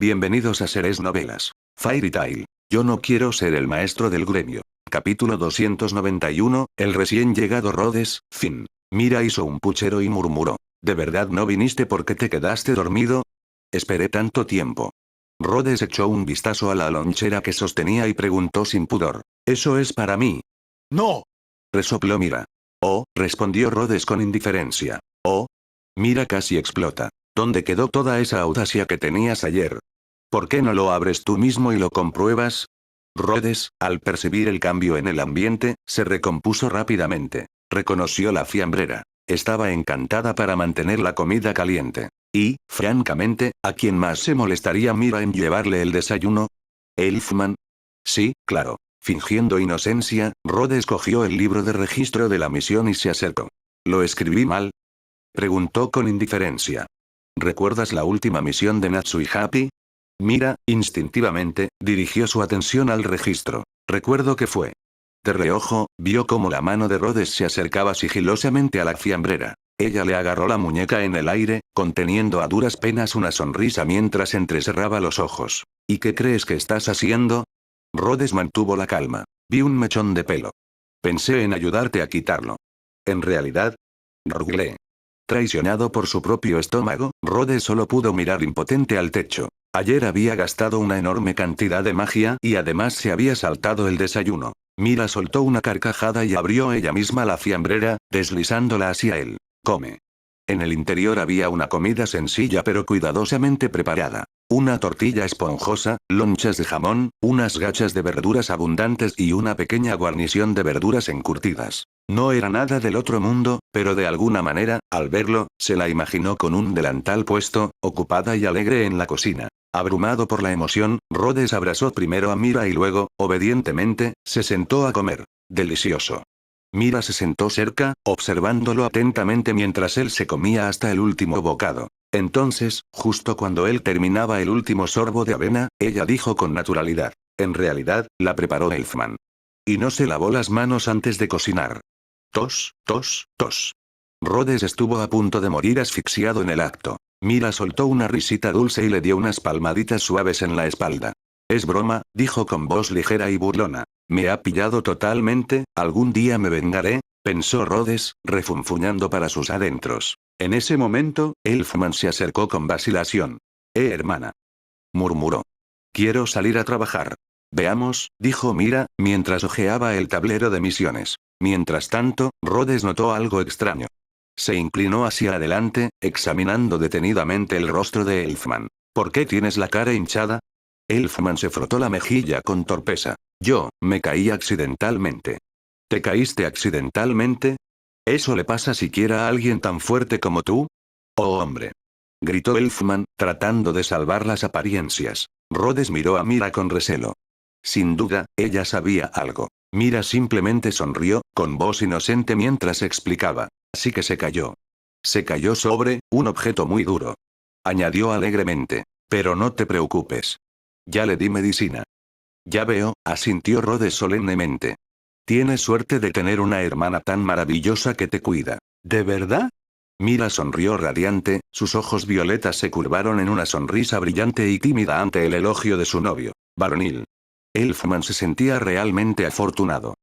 Bienvenidos a Seres Novelas. Fairy Tail. Yo no quiero ser el maestro del gremio. Capítulo 291, el recién llegado Rhodes, fin. Mira hizo un puchero y murmuró. ¿De verdad no viniste porque te quedaste dormido? Esperé tanto tiempo. Rhodes echó un vistazo a la lonchera que sostenía y preguntó sin pudor. ¿Eso es para mí? ¡No! Resopló Mira. Oh, respondió Rhodes con indiferencia. Oh. Mira casi explota. ¿Dónde quedó toda esa audacia que tenías ayer? ¿Por qué no lo abres tú mismo y lo compruebas? Rhodes, al percibir el cambio en el ambiente, se recompuso rápidamente. Reconoció la fiambrera. Estaba encantada para mantener la comida caliente. Y, francamente, ¿a quién más se molestaría Mira en llevarle el desayuno? ¿Elfman? Sí, claro. Fingiendo inocencia, Rhodes cogió el libro de registro de la misión y se acercó. ¿Lo escribí mal? Preguntó con indiferencia. ¿Recuerdas la última misión de Natsu y Happy? Mira, instintivamente, dirigió su atención al registro. Recuerdo que fue. De reojo, vio cómo la mano de Rhodes se acercaba sigilosamente a la fiambrera. Ella le agarró la muñeca en el aire, conteniendo a duras penas una sonrisa mientras entrecerraba los ojos. ¿Y qué crees que estás haciendo? Rhodes mantuvo la calma. Vi un mechón de pelo. Pensé en ayudarte a quitarlo. En realidad, rugleé. Traicionado por su propio estómago, Rhodes solo pudo mirar impotente al techo. Ayer había gastado una enorme cantidad de magia y además se había saltado el desayuno. Mira soltó una carcajada y abrió ella misma la fiambrera, deslizándola hacia él. Come. En el interior había una comida sencilla pero cuidadosamente preparada. Una tortilla esponjosa, lonchas de jamón, unas gachas de verduras abundantes y una pequeña guarnición de verduras encurtidas. No era nada del otro mundo, pero de alguna manera, al verlo, se la imaginó con un delantal puesto, ocupada y alegre en la cocina. Abrumado por la emoción, Rhodes abrazó primero a Mira y luego, obedientemente, se sentó a comer. Delicioso. Mira se sentó cerca, observándolo atentamente mientras él se comía hasta el último bocado. Entonces, justo cuando él terminaba el último sorbo de avena, ella dijo con naturalidad. En realidad, la preparó Elfman. Y no se lavó las manos antes de cocinar. Tos, tos, tos. Rhodes estuvo a punto de morir asfixiado en el acto. Mira soltó una risita dulce y le dio unas palmaditas suaves en la espalda. Es broma, dijo con voz ligera y burlona. Me ha pillado totalmente, algún día me vengaré, pensó Rhodes, refunfuñando para sus adentros. En ese momento, Elfman se acercó con vacilación. Hermana. Murmuró. Quiero salir a trabajar. Veamos, dijo Mira, mientras hojeaba el tablero de misiones. Mientras tanto, Rhodes notó algo extraño. Se inclinó hacia adelante, examinando detenidamente el rostro de Elfman. ¿Por qué tienes la cara hinchada? Elfman se frotó la mejilla con torpeza. Yo, me caí accidentalmente. ¿Te caíste accidentalmente? ¿Eso le pasa siquiera a alguien tan fuerte como tú? Oh hombre. Gritó Elfman, tratando de salvar las apariencias. Rhodes miró a Mira con recelo. Sin duda, ella sabía algo. Mira simplemente sonrió, con voz inocente mientras explicaba. Así que se cayó. Se cayó sobre un objeto muy duro. Añadió alegremente. Pero no te preocupes. Ya le di medicina. Ya veo, asintió Rhodes solemnemente. Tienes suerte de tener una hermana tan maravillosa que te cuida. ¿De verdad? Mira sonrió radiante, sus ojos violetas se curvaron en una sonrisa brillante y tímida ante el elogio de su novio, varonil. Elfman se sentía realmente afortunado.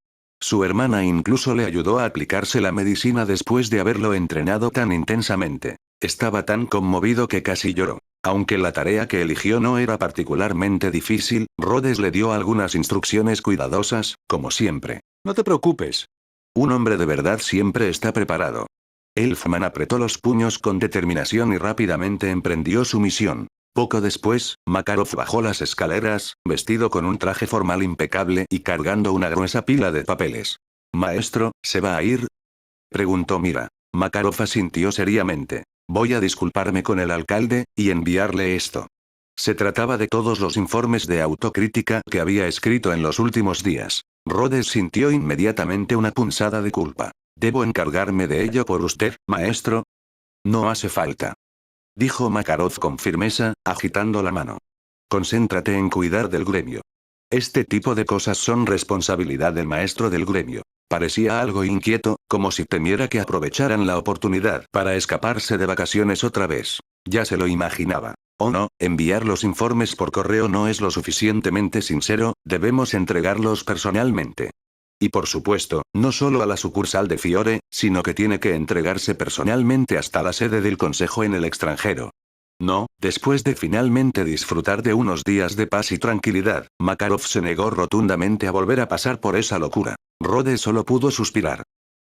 Su hermana incluso le ayudó a aplicarse la medicina después de haberlo entrenado tan intensamente. Estaba tan conmovido que casi lloró. Aunque la tarea que eligió no era particularmente difícil, Rhodes le dio algunas instrucciones cuidadosas, como siempre. No te preocupes. Un hombre de verdad siempre está preparado. Elfman apretó los puños con determinación y rápidamente emprendió su misión. Poco después, Makarov bajó las escaleras, vestido con un traje formal impecable y cargando una gruesa pila de papeles. «Maestro, ¿se va a ir?», preguntó Mira. Makarov asintió seriamente. «Voy a disculparme con el alcalde, y enviarle esto». Se trataba de todos los informes de autocrítica que había escrito en los últimos días. Rhodes sintió inmediatamente una punzada de culpa. «¿Debo encargarme de ello por usted, maestro?» «No hace falta», dijo Makarov con firmeza, agitando la mano. «Concéntrate en cuidar del gremio. Este tipo de cosas son responsabilidad del maestro del gremio». Parecía algo inquieto, como si temiera que aprovecharan la oportunidad para escaparse de vacaciones otra vez. Ya se lo imaginaba. Oh no, enviar los informes por correo no es lo suficientemente sincero, debemos entregarlos personalmente. Y por supuesto, no solo a la sucursal de Fiore, sino que tiene que entregarse personalmente hasta la sede del consejo en el extranjero. No, después de finalmente disfrutar de unos días de paz y tranquilidad, Makarov se negó rotundamente a volver a pasar por esa locura. Rhodes solo pudo suspirar.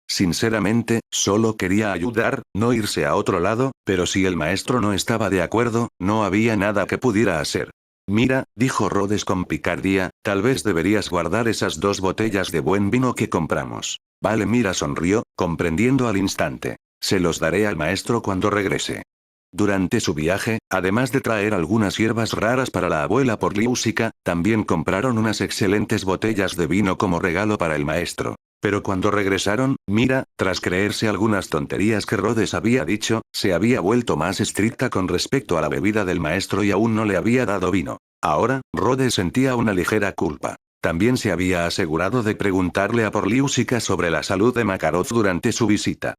Sinceramente, solo quería ayudar, no irse a otro lado, pero si el maestro no estaba de acuerdo, no había nada que pudiera hacer. Mira, dijo Rhodes con picardía, tal vez deberías guardar esas 2 botellas de buen vino que compramos. Vale, Mira sonrió, comprendiendo al instante. Se los daré al maestro cuando regrese. Durante su viaje, además de traer algunas hierbas raras para la abuela por Liusica, también compraron unas excelentes botellas de vino como regalo para el maestro. Pero cuando regresaron, Mira, tras creerse algunas tonterías que Rhodes había dicho, se había vuelto más estricta con respecto a la bebida del maestro y aún no le había dado vino. Ahora, Rhodes sentía una ligera culpa. También se había asegurado de preguntarle a por Liusica sobre la salud de Makarov durante su visita.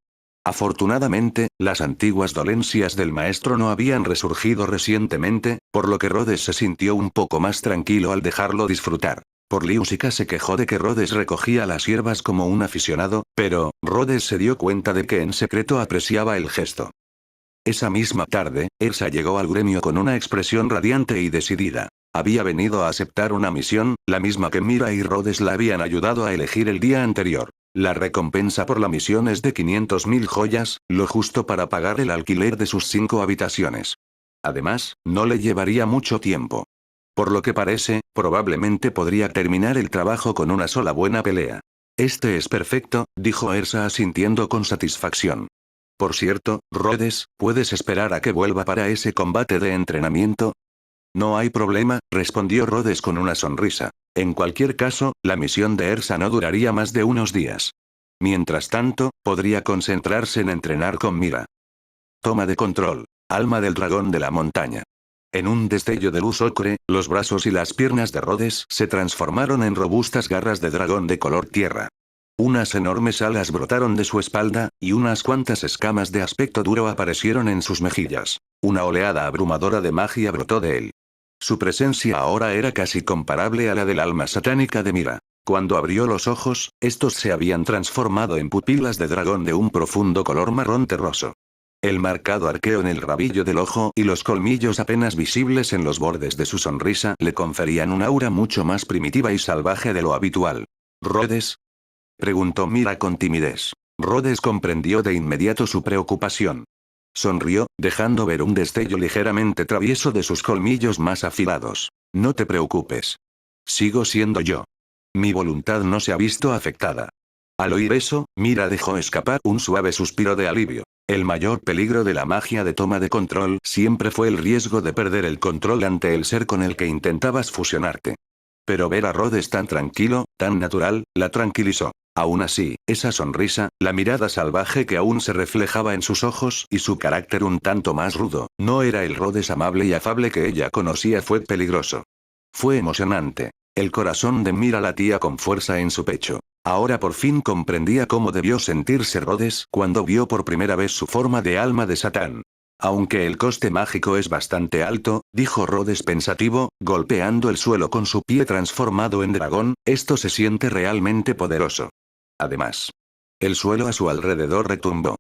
Afortunadamente, las antiguas dolencias del maestro no habían resurgido recientemente, por lo que Rhodes se sintió un poco más tranquilo al dejarlo disfrutar. Por Liusica se quejó de que Rhodes recogía las hierbas como un aficionado, pero Rhodes se dio cuenta de que en secreto apreciaba el gesto. Esa misma tarde, Ersa llegó al gremio con una expresión radiante y decidida. Había venido a aceptar una misión, la misma que Mira y Rhodes la habían ayudado a elegir el día anterior. La recompensa por la misión es de 500.000 joyas, lo justo para pagar el alquiler de sus 5 habitaciones. Además, no le llevaría mucho tiempo. Por lo que parece, probablemente podría terminar el trabajo con una sola buena pelea. Este es perfecto, dijo Ersa asintiendo con satisfacción. Por cierto, Rhodes, ¿puedes esperar a que vuelva para ese combate de entrenamiento? No hay problema, respondió Rhodes con una sonrisa. En cualquier caso, la misión de Ersa no duraría más de unos días. Mientras tanto, podría concentrarse en entrenar con Mira. Toma de control. Alma del dragón de la montaña. En un destello de luz ocre, los brazos y las piernas de Rhodes se transformaron en robustas garras de dragón de color tierra. Unas enormes alas brotaron de su espalda, y unas cuantas escamas de aspecto duro aparecieron en sus mejillas. Una oleada abrumadora de magia brotó de él. Su presencia ahora era casi comparable a la del alma satánica de Mira. Cuando abrió los ojos, estos se habían transformado en pupilas de dragón de un profundo color marrón terroso. El marcado arqueo en el rabillo del ojo y los colmillos apenas visibles en los bordes de su sonrisa le conferían un aura mucho más primitiva y salvaje de lo habitual. ¿Rhodes?, preguntó Mira con timidez. Rhodes comprendió de inmediato su preocupación. Sonrió, dejando ver un destello ligeramente travieso de sus colmillos más afilados. No te preocupes. Sigo siendo yo. Mi voluntad no se ha visto afectada. Al oír eso, Mira dejó escapar un suave suspiro de alivio. El mayor peligro de la magia de toma de control siempre fue el riesgo de perder el control ante el ser con el que intentabas fusionarte. Pero ver a Rhodes tan tranquilo, tan natural, la tranquilizó. Aún así, esa sonrisa, la mirada salvaje que aún se reflejaba en sus ojos y su carácter un tanto más rudo, no era el Rhodes amable y afable que ella conocía. Fue peligroso. Fue emocionante. El corazón de Mira latía con fuerza en su pecho. Ahora por fin comprendía cómo debió sentirse Rhodes cuando vio por primera vez su forma de alma de Satán. Aunque el coste mágico es bastante alto, dijo Rhodes pensativo, golpeando el suelo con su pie transformado en dragón, esto se siente realmente poderoso. Además, el suelo a su alrededor retumbó.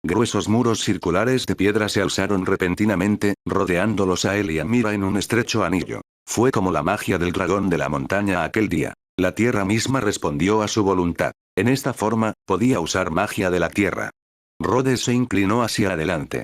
Gruesos muros circulares de piedra se alzaron repentinamente, rodeándolos a él y a Mira en un estrecho anillo. Fue como la magia del dragón de la montaña aquel día. La tierra misma respondió a su voluntad. En esta forma, podía usar magia de la tierra. Rhodes se inclinó hacia adelante.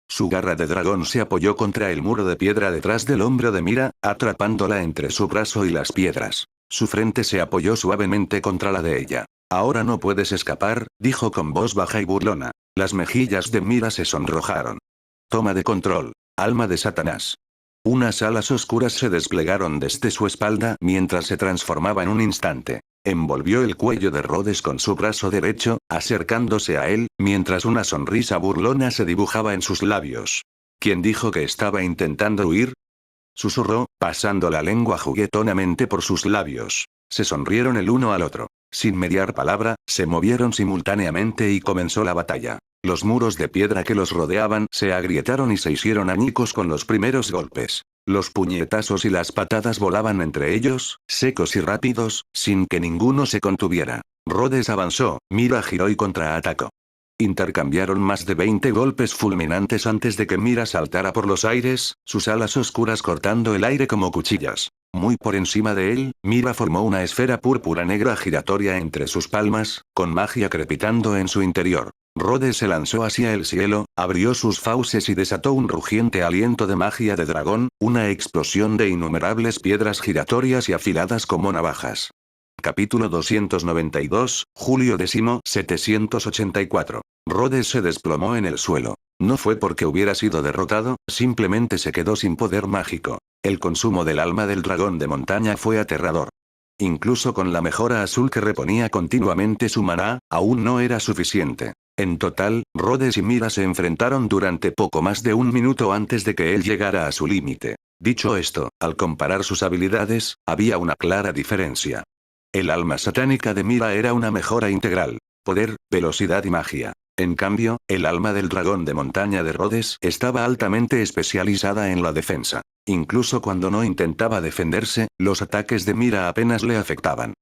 Su garra de dragón se apoyó contra el muro de piedra detrás del hombro de Mira, atrapándola entre su brazo y las piedras. Su frente se apoyó suavemente contra la de ella. Ahora no puedes escapar, dijo con voz baja y burlona. Las mejillas de Mira se sonrojaron. Toma de control. Alma de Satanás. Unas alas oscuras se desplegaron desde su espalda mientras se transformaba en un instante. Envolvió el cuello de Rhodes con su brazo derecho, acercándose a él, mientras una sonrisa burlona se dibujaba en sus labios. ¿Quién dijo que estaba intentando huir?, susurró, pasando la lengua juguetonamente por sus labios. Se sonrieron el uno al otro. Sin mediar palabra, se movieron simultáneamente y comenzó la batalla. Los muros de piedra que los rodeaban se agrietaron y se hicieron añicos con los primeros golpes. Los puñetazos y las patadas volaban entre ellos, secos y rápidos, sin que ninguno se contuviera. Rhodes avanzó, Mira giró y contraatacó. Intercambiaron más de 20 golpes fulminantes antes de que Mira saltara por los aires, sus alas oscuras cortando el aire como cuchillas. Muy por encima de él, Mira formó una esfera púrpura negra giratoria entre sus palmas, con magia crepitando en su interior. Rhodes se lanzó hacia el cielo, abrió sus fauces y desató un rugiente aliento de magia de dragón, una explosión de innumerables piedras giratorias y afiladas como navajas. Capítulo 292, Julio X, 784. Rhodes se desplomó en el suelo. No fue porque hubiera sido derrotado, simplemente se quedó sin poder mágico. El consumo del alma del dragón de montaña fue aterrador. Incluso con la mejora azul que reponía continuamente su maná, aún no era suficiente. En total, Rhodes y Mira se enfrentaron durante poco más de un minuto antes de que él llegara a su límite. Dicho esto, al comparar sus habilidades, había una clara diferencia. El alma satánica de Mira era una mejora integral. Poder, velocidad y magia. En cambio, el alma del dragón de montaña de Rhodes estaba altamente especializada en la defensa. Incluso cuando no intentaba defenderse, los ataques de Mira apenas le afectaban.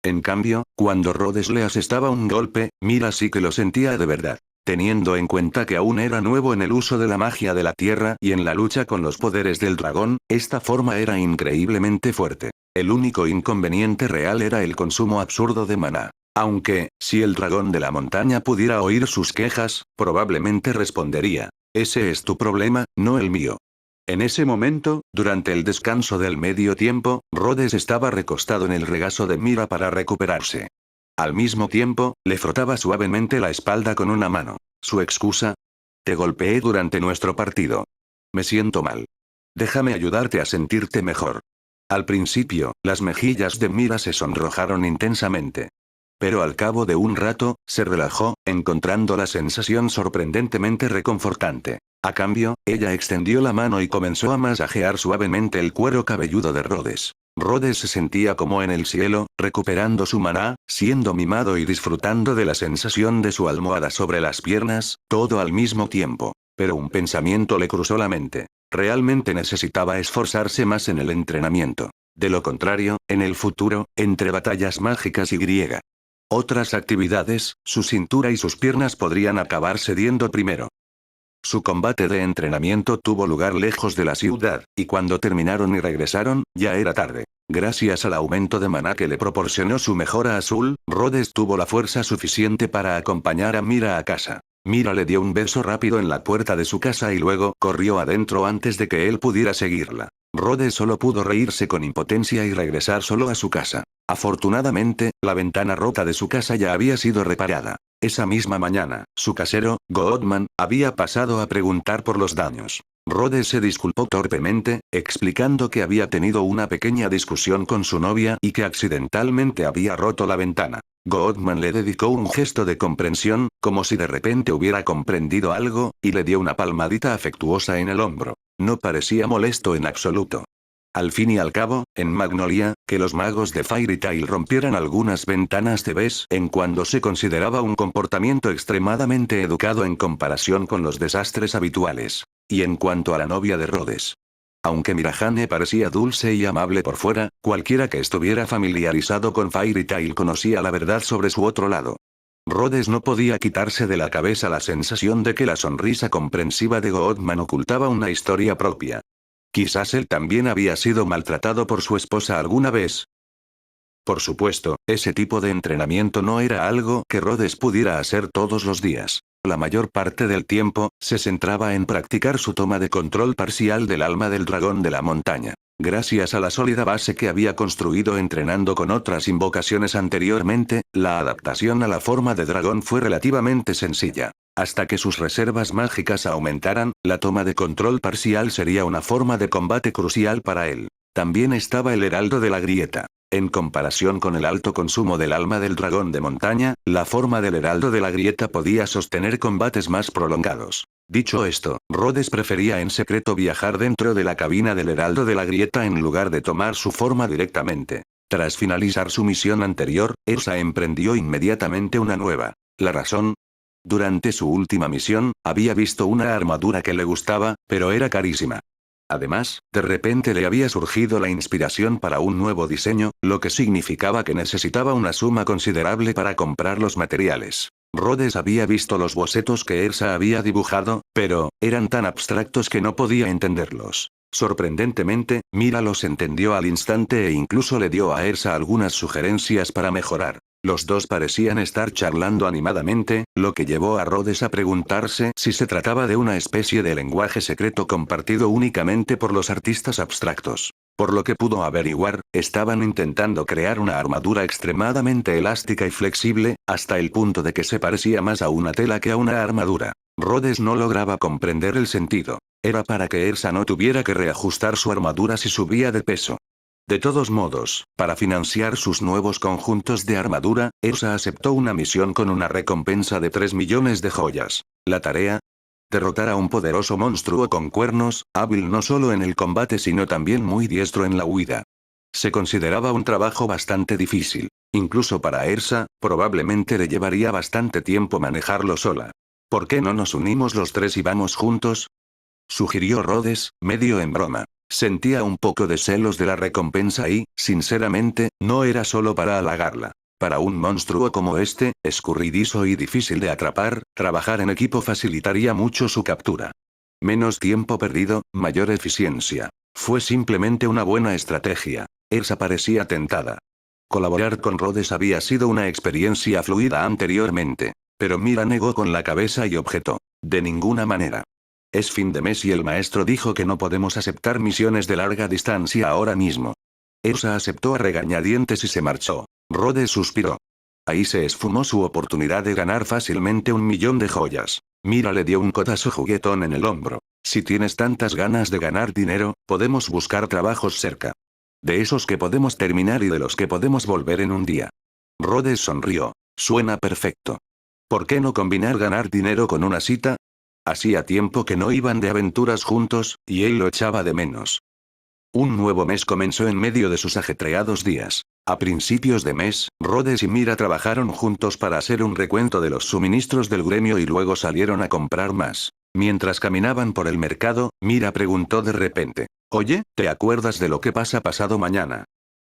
En cambio, cuando Rhodes le asestaba un golpe, Mira sí que lo sentía de verdad. Teniendo en cuenta que aún era nuevo en el uso de la magia de la tierra y en la lucha con los poderes del dragón, esta forma era increíblemente fuerte. El único inconveniente real era el consumo absurdo de maná. Aunque, si el dragón de la montaña pudiera oír sus quejas, probablemente respondería: ese es tu problema, no el mío. En ese momento, durante el descanso del medio tiempo, Rhodes estaba recostado en el regazo de Mira para recuperarse. Al mismo tiempo, le frotaba suavemente la espalda con una mano. Su excusa: te golpeé durante nuestro partido. Me siento mal. Déjame ayudarte a sentirte mejor. Al principio, las mejillas de Mira se sonrojaron intensamente. Pero al cabo de un rato, se relajó, encontrando la sensación sorprendentemente reconfortante. A cambio, ella extendió la mano y comenzó a masajear suavemente el cuero cabelludo de Rhodes. Rhodes se sentía como en el cielo, recuperando su maná, siendo mimado y disfrutando de la sensación de su almohada sobre las piernas, todo al mismo tiempo. Pero un pensamiento le cruzó la mente. Realmente necesitaba esforzarse más en el entrenamiento. De lo contrario, en el futuro, entre batallas mágicas y otras actividades, su cintura y sus piernas podrían acabar cediendo primero. Su combate de entrenamiento tuvo lugar lejos de la ciudad, y cuando terminaron y regresaron, ya era tarde. Gracias al aumento de maná que le proporcionó su mejora azul, Rhodes tuvo la fuerza suficiente para acompañar a Mira a casa. Mira le dio un beso rápido en la puerta de su casa y luego corrió adentro antes de que él pudiera seguirla. Rhodes solo pudo reírse con impotencia y regresar solo a su casa. Afortunadamente, la ventana rota de su casa ya había sido reparada. Esa misma mañana, su casero, Goodman, había pasado a preguntar por los daños. Rhodes se disculpó torpemente, explicando que había tenido una pequeña discusión con su novia y que accidentalmente había roto la ventana. Goodman le dedicó un gesto de comprensión, como si de repente hubiera comprendido algo, y le dio una palmadita afectuosa en el hombro. No parecía molesto en absoluto. Al fin y al cabo, en Magnolia, que los magos de Fairy Tail rompieran algunas ventanas de vez en cuando se consideraba un comportamiento extremadamente educado en comparación con los desastres habituales. Y en cuanto a la novia de Rhodes. Aunque Mirahane parecía dulce y amable por fuera, cualquiera que estuviera familiarizado con Fairy Tail conocía la verdad sobre su otro lado. Rhodes no podía quitarse de la cabeza la sensación de que la sonrisa comprensiva de Goodman ocultaba una historia propia. Quizás él también había sido maltratado por su esposa alguna vez. Por supuesto, ese tipo de entrenamiento no era algo que Rhodes pudiera hacer todos los días. La mayor parte del tiempo, se centraba en practicar su toma de control parcial del alma del dragón de la montaña. Gracias a la sólida base que había construido entrenando con otras invocaciones anteriormente, la adaptación a la forma de dragón fue relativamente sencilla. Hasta que sus reservas mágicas aumentaran, la toma de control parcial sería una forma de combate crucial para él. También estaba el Heraldo de la Grieta. En comparación con el alto consumo del alma del dragón de montaña, la forma del Heraldo de la Grieta podía sostener combates más prolongados. Dicho esto, Rhodes prefería en secreto viajar dentro de la cabina del Heraldo de la Grieta en lugar de tomar su forma directamente. Tras finalizar su misión anterior, Elsa emprendió inmediatamente una nueva. La razón: Durante su última misión, había visto una armadura que le gustaba, pero era carísima. Además, de repente le había surgido la inspiración para un nuevo diseño, lo que significaba que necesitaba una suma considerable para comprar los materiales. Rhodes había visto los bocetos que Elsa había dibujado, pero, eran tan abstractos que no podía entenderlos. Sorprendentemente, Mira los entendió al instante e incluso le dio a Elsa algunas sugerencias para mejorar. Los dos parecían estar charlando animadamente, lo que llevó a Rhodes a preguntarse si se trataba de una especie de lenguaje secreto compartido únicamente por los artistas abstractos. Por lo que pudo averiguar, estaban intentando crear una armadura extremadamente elástica y flexible, hasta el punto de que se parecía más a una tela que a una armadura. Rhodes no lograba comprender el sentido. Era para que Elsa no tuviera que reajustar su armadura si subía de peso. De todos modos, para financiar sus nuevos conjuntos de armadura, Elsa aceptó una misión con una recompensa de 3 millones de joyas. La tarea: derrotar a un poderoso monstruo con cuernos, hábil no solo en el combate sino también muy diestro en la huida. Se consideraba un trabajo bastante difícil. Incluso para Elsa, probablemente le llevaría bastante tiempo manejarlo sola. ¿Por qué no nos unimos los tres y vamos juntos?, sugirió Rhodes, medio en broma. Sentía un poco de celos de la recompensa y, sinceramente, no era solo para halagarla. Para un monstruo como este, escurridizo y difícil de atrapar, trabajar en equipo facilitaría mucho su captura. Menos tiempo perdido, mayor eficiencia. Fue simplemente una buena estrategia. Elsa parecía tentada. Colaborar con Rhodes había sido una experiencia fluida anteriormente. Pero Mira negó con la cabeza y objetó. De ninguna manera. Es fin de mes y el maestro dijo que no podemos aceptar misiones de larga distancia ahora mismo. Elsa aceptó a regañadientes y se marchó. Rhodes suspiró. Ahí se esfumó su oportunidad de ganar fácilmente 1 millón de joyas. Mira le dio un codazo juguetón en el hombro. Si tienes tantas ganas de ganar dinero, podemos buscar trabajos cerca. De esos que podemos terminar y de los que podemos volver en un día. Rhodes sonrió. Suena perfecto. ¿Por qué no combinar ganar dinero con una cita? Hacía tiempo que no iban de aventuras juntos, y él lo echaba de menos. Un nuevo mes comenzó en medio de sus ajetreados días. A principios de mes, Rhodes y Mira trabajaron juntos para hacer un recuento de los suministros del gremio y luego salieron a comprar más. Mientras caminaban por el mercado, Mira preguntó de repente. Oye, ¿te acuerdas de lo que pasa pasado mañana?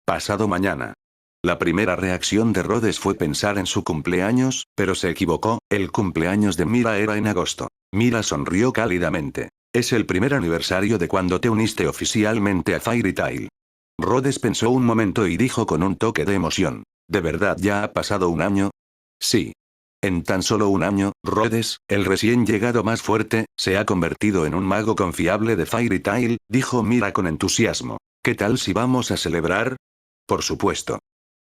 Pasado mañana. La primera reacción de Rhodes fue pensar en su cumpleaños, pero se equivocó, el cumpleaños de Mira era en agosto. Mira sonrió cálidamente. Es el primer aniversario de cuando te uniste oficialmente a Fairy Tail. Rhodes pensó un momento y dijo con un toque de emoción. ¿De verdad ya ha pasado un año? Sí. En tan solo un año, Rhodes, el recién llegado más fuerte, se ha convertido en un mago confiable de Fairy Tail, dijo Mira con entusiasmo. ¿Qué tal si vamos a celebrar? Por supuesto.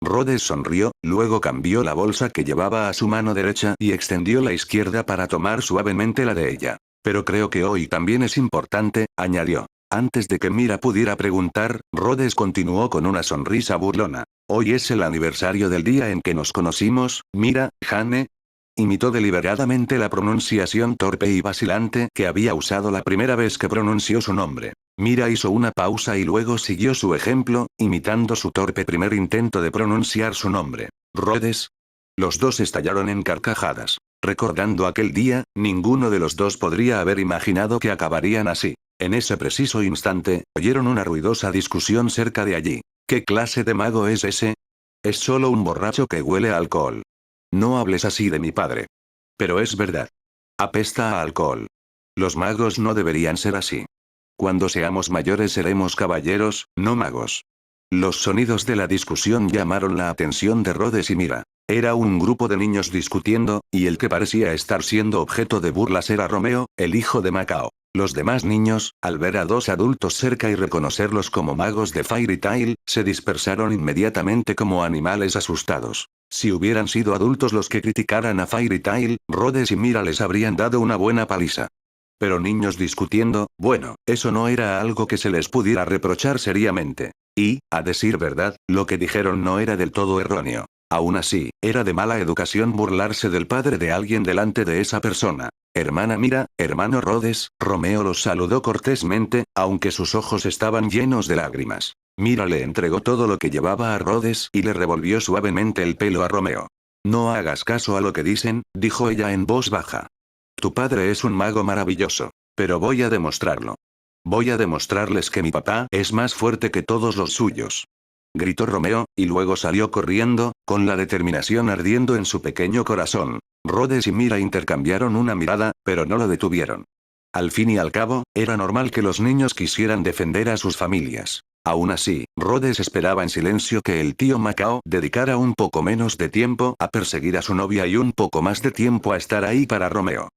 Rhodes sonrió, luego cambió la bolsa que llevaba a su mano derecha y extendió la izquierda para tomar suavemente la de ella. Pero creo que hoy también es importante, añadió. Antes de que Mira pudiera preguntar, Rhodes continuó con una sonrisa burlona. Hoy es el aniversario del día en que nos conocimos, Mira, Jane. Imitó deliberadamente la pronunciación torpe y vacilante que había usado la primera vez que pronunció su nombre. Mira hizo una pausa y luego siguió su ejemplo, imitando su torpe primer intento de pronunciar su nombre. Rhodes. Los dos estallaron en carcajadas. Recordando aquel día, ninguno de los dos podría haber imaginado que acabarían así. En ese preciso instante, oyeron una ruidosa discusión cerca de allí. ¿Qué clase de mago es ese? Es solo un borracho que huele a alcohol. No hables así de mi padre. Pero es verdad. Apesta a alcohol. Los magos no deberían ser así. Cuando seamos mayores seremos caballeros, no magos. Los sonidos de la discusión llamaron la atención de Rhodes y Mira. Era un grupo de niños discutiendo, y el que parecía estar siendo objeto de burlas era Romeo, el hijo de Macao. Los demás niños, al ver a dos adultos cerca y reconocerlos como magos de Fairy Tail, se dispersaron inmediatamente como animales asustados. Si hubieran sido adultos los que criticaran a Fairy Tail, Rhodes y Mira les habrían dado una buena paliza. Pero niños discutiendo, bueno, eso no era algo que se les pudiera reprochar seriamente. Y, a decir verdad, lo que dijeron no era del todo erróneo. Aún así, era de mala educación burlarse del padre de alguien delante de esa persona. Hermana Mira, hermano Rhodes, Romeo los saludó cortésmente, aunque sus ojos estaban llenos de lágrimas. Mira le entregó todo lo que llevaba a Rhodes y le revolvió suavemente el pelo a Romeo. No hagas caso a lo que dicen, dijo ella en voz baja. Tu padre es un mago maravilloso. Pero voy a demostrarlo. Voy a demostrarles que mi papá es más fuerte que todos los suyos. Gritó Romeo, y luego salió corriendo, con la determinación ardiendo en su pequeño corazón. Rhodes y Mira intercambiaron una mirada, pero no lo detuvieron. Al fin y al cabo, era normal que los niños quisieran defender a sus familias. Aún así, Rhodes esperaba en silencio que el tío Macao dedicara un poco menos de tiempo a perseguir a su novia y un poco más de tiempo a estar ahí para Romeo.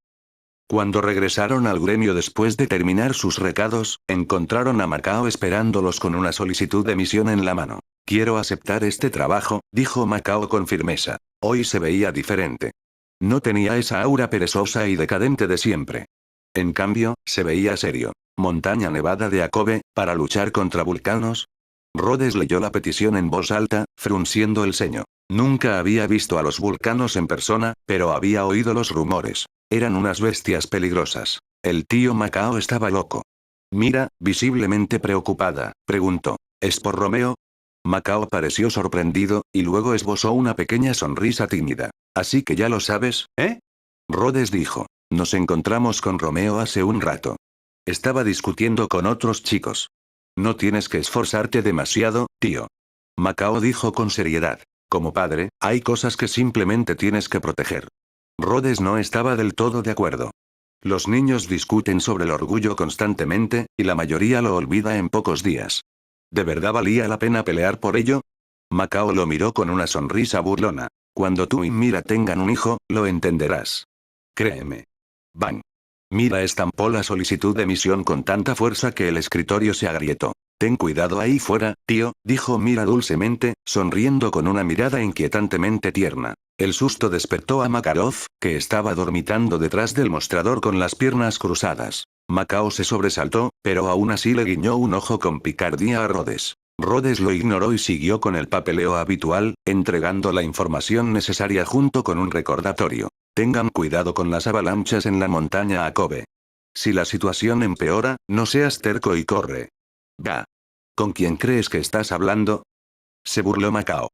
Cuando regresaron al gremio después de terminar sus recados, encontraron a Macao esperándolos con una solicitud de misión en la mano. Quiero aceptar este trabajo, dijo Macao con firmeza. Hoy se veía diferente. No tenía esa aura perezosa y decadente de siempre. En cambio, se veía serio. Montaña Nevada de Akobe, para luchar contra vulcanos. Rhodes leyó la petición en voz alta, frunciendo el ceño. Nunca había visto a los vulcanos en persona, pero había oído los rumores. Eran unas bestias peligrosas. El tío Macao estaba loco. Mira, visiblemente preocupada, preguntó. ¿Es por Romeo? Macao pareció sorprendido, y luego esbozó una pequeña sonrisa tímida. Así que ya lo sabes, ¿eh? Rhodes dijo. Nos encontramos con Romeo hace un rato. Estaba discutiendo con otros chicos. No tienes que esforzarte demasiado, tío. Macao dijo con seriedad. Como padre, hay cosas que simplemente tienes que proteger. Rhodes no estaba del todo de acuerdo. Los niños discuten sobre el orgullo constantemente, y la mayoría lo olvida en pocos días. ¿De verdad valía la pena pelear por ello? Macao lo miró con una sonrisa burlona. Cuando tú y Mira tengan un hijo, lo entenderás. Créeme. Bang. Mira estampó la solicitud de misión con tanta fuerza que el escritorio se agrietó. Ten cuidado ahí fuera, tío, dijo Mira dulcemente, sonriendo con una mirada inquietantemente tierna. El susto despertó a Makarov, que estaba dormitando detrás del mostrador con las piernas cruzadas. Macao se sobresaltó, pero aún así le guiñó un ojo con picardía a Rhodes. Rhodes lo ignoró y siguió con el papeleo habitual, entregando la información necesaria junto con un recordatorio. Tengan cuidado con las avalanchas en la montaña Akobe. Si la situación empeora, no seas terco y corre. Va. ¿Con quién crees que estás hablando? Se burló Macao.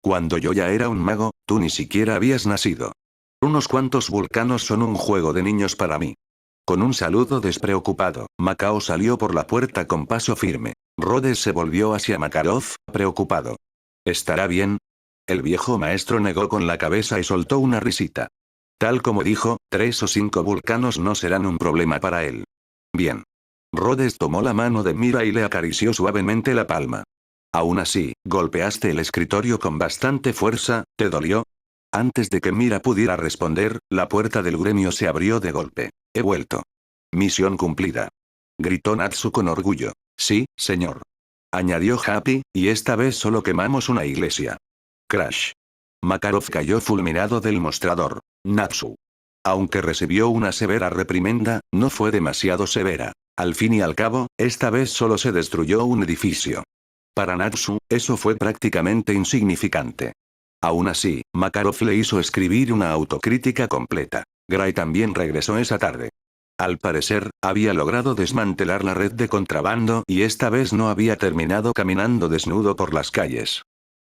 Cuando yo ya era un mago, tú ni siquiera habías nacido. Unos cuantos vulcanos son un juego de niños para mí. Con un saludo despreocupado, Macao salió por la puerta con paso firme. Rhodes se volvió hacia Makarov, preocupado. ¿Estará bien? El viejo maestro negó con la cabeza y soltó una risita. Tal como dijo, 3 o 5 vulcanos no serán un problema para él. Bien. Rhodes tomó la mano de Mira y le acarició suavemente la palma. Aún así, golpeaste el escritorio con bastante fuerza, ¿te dolió? Antes de que Mira pudiera responder, la puerta del gremio se abrió de golpe. He vuelto. Misión cumplida. Gritó Natsu con orgullo. Sí, señor. Añadió Happy, y esta vez solo quemamos una iglesia. Crash. Makarov cayó fulminado del mostrador. Natsu. Aunque recibió una severa reprimenda, no fue demasiado severa. Al fin y al cabo, esta vez solo se destruyó un edificio. Para Natsu, eso fue prácticamente insignificante. Aún así, Makarov le hizo escribir una autocrítica completa. Gray también regresó esa tarde. Al parecer, había logrado desmantelar la red de contrabando y esta vez no había terminado caminando desnudo por las calles.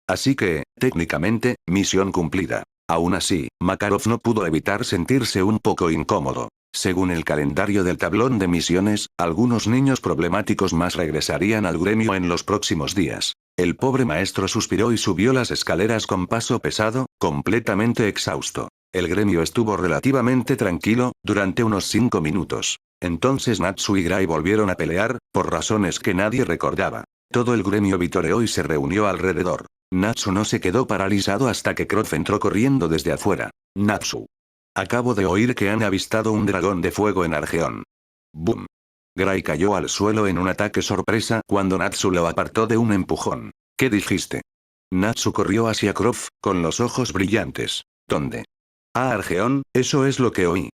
Así que, técnicamente, misión cumplida. Aún así, Makarov no pudo evitar sentirse un poco incómodo. Según el calendario del tablón de misiones, algunos niños problemáticos más regresarían al gremio en los próximos días. El pobre maestro suspiró y subió las escaleras con paso pesado, completamente exhausto. El gremio estuvo relativamente tranquilo, durante unos 5 minutos. Entonces Natsu y Gray volvieron a pelear, por razones que nadie recordaba. Todo el gremio vitoreó y se reunió alrededor. Natsu no se quedó paralizado hasta que Croft entró corriendo desde afuera. Natsu. Acabo de oír que han avistado un dragón de fuego en Argeón. Boom. Gray cayó al suelo en un ataque sorpresa cuando Natsu lo apartó de un empujón. ¿Qué dijiste? Natsu corrió hacia Croft, con los ojos brillantes. ¿Dónde? Ah, Argeón, eso es lo que oí.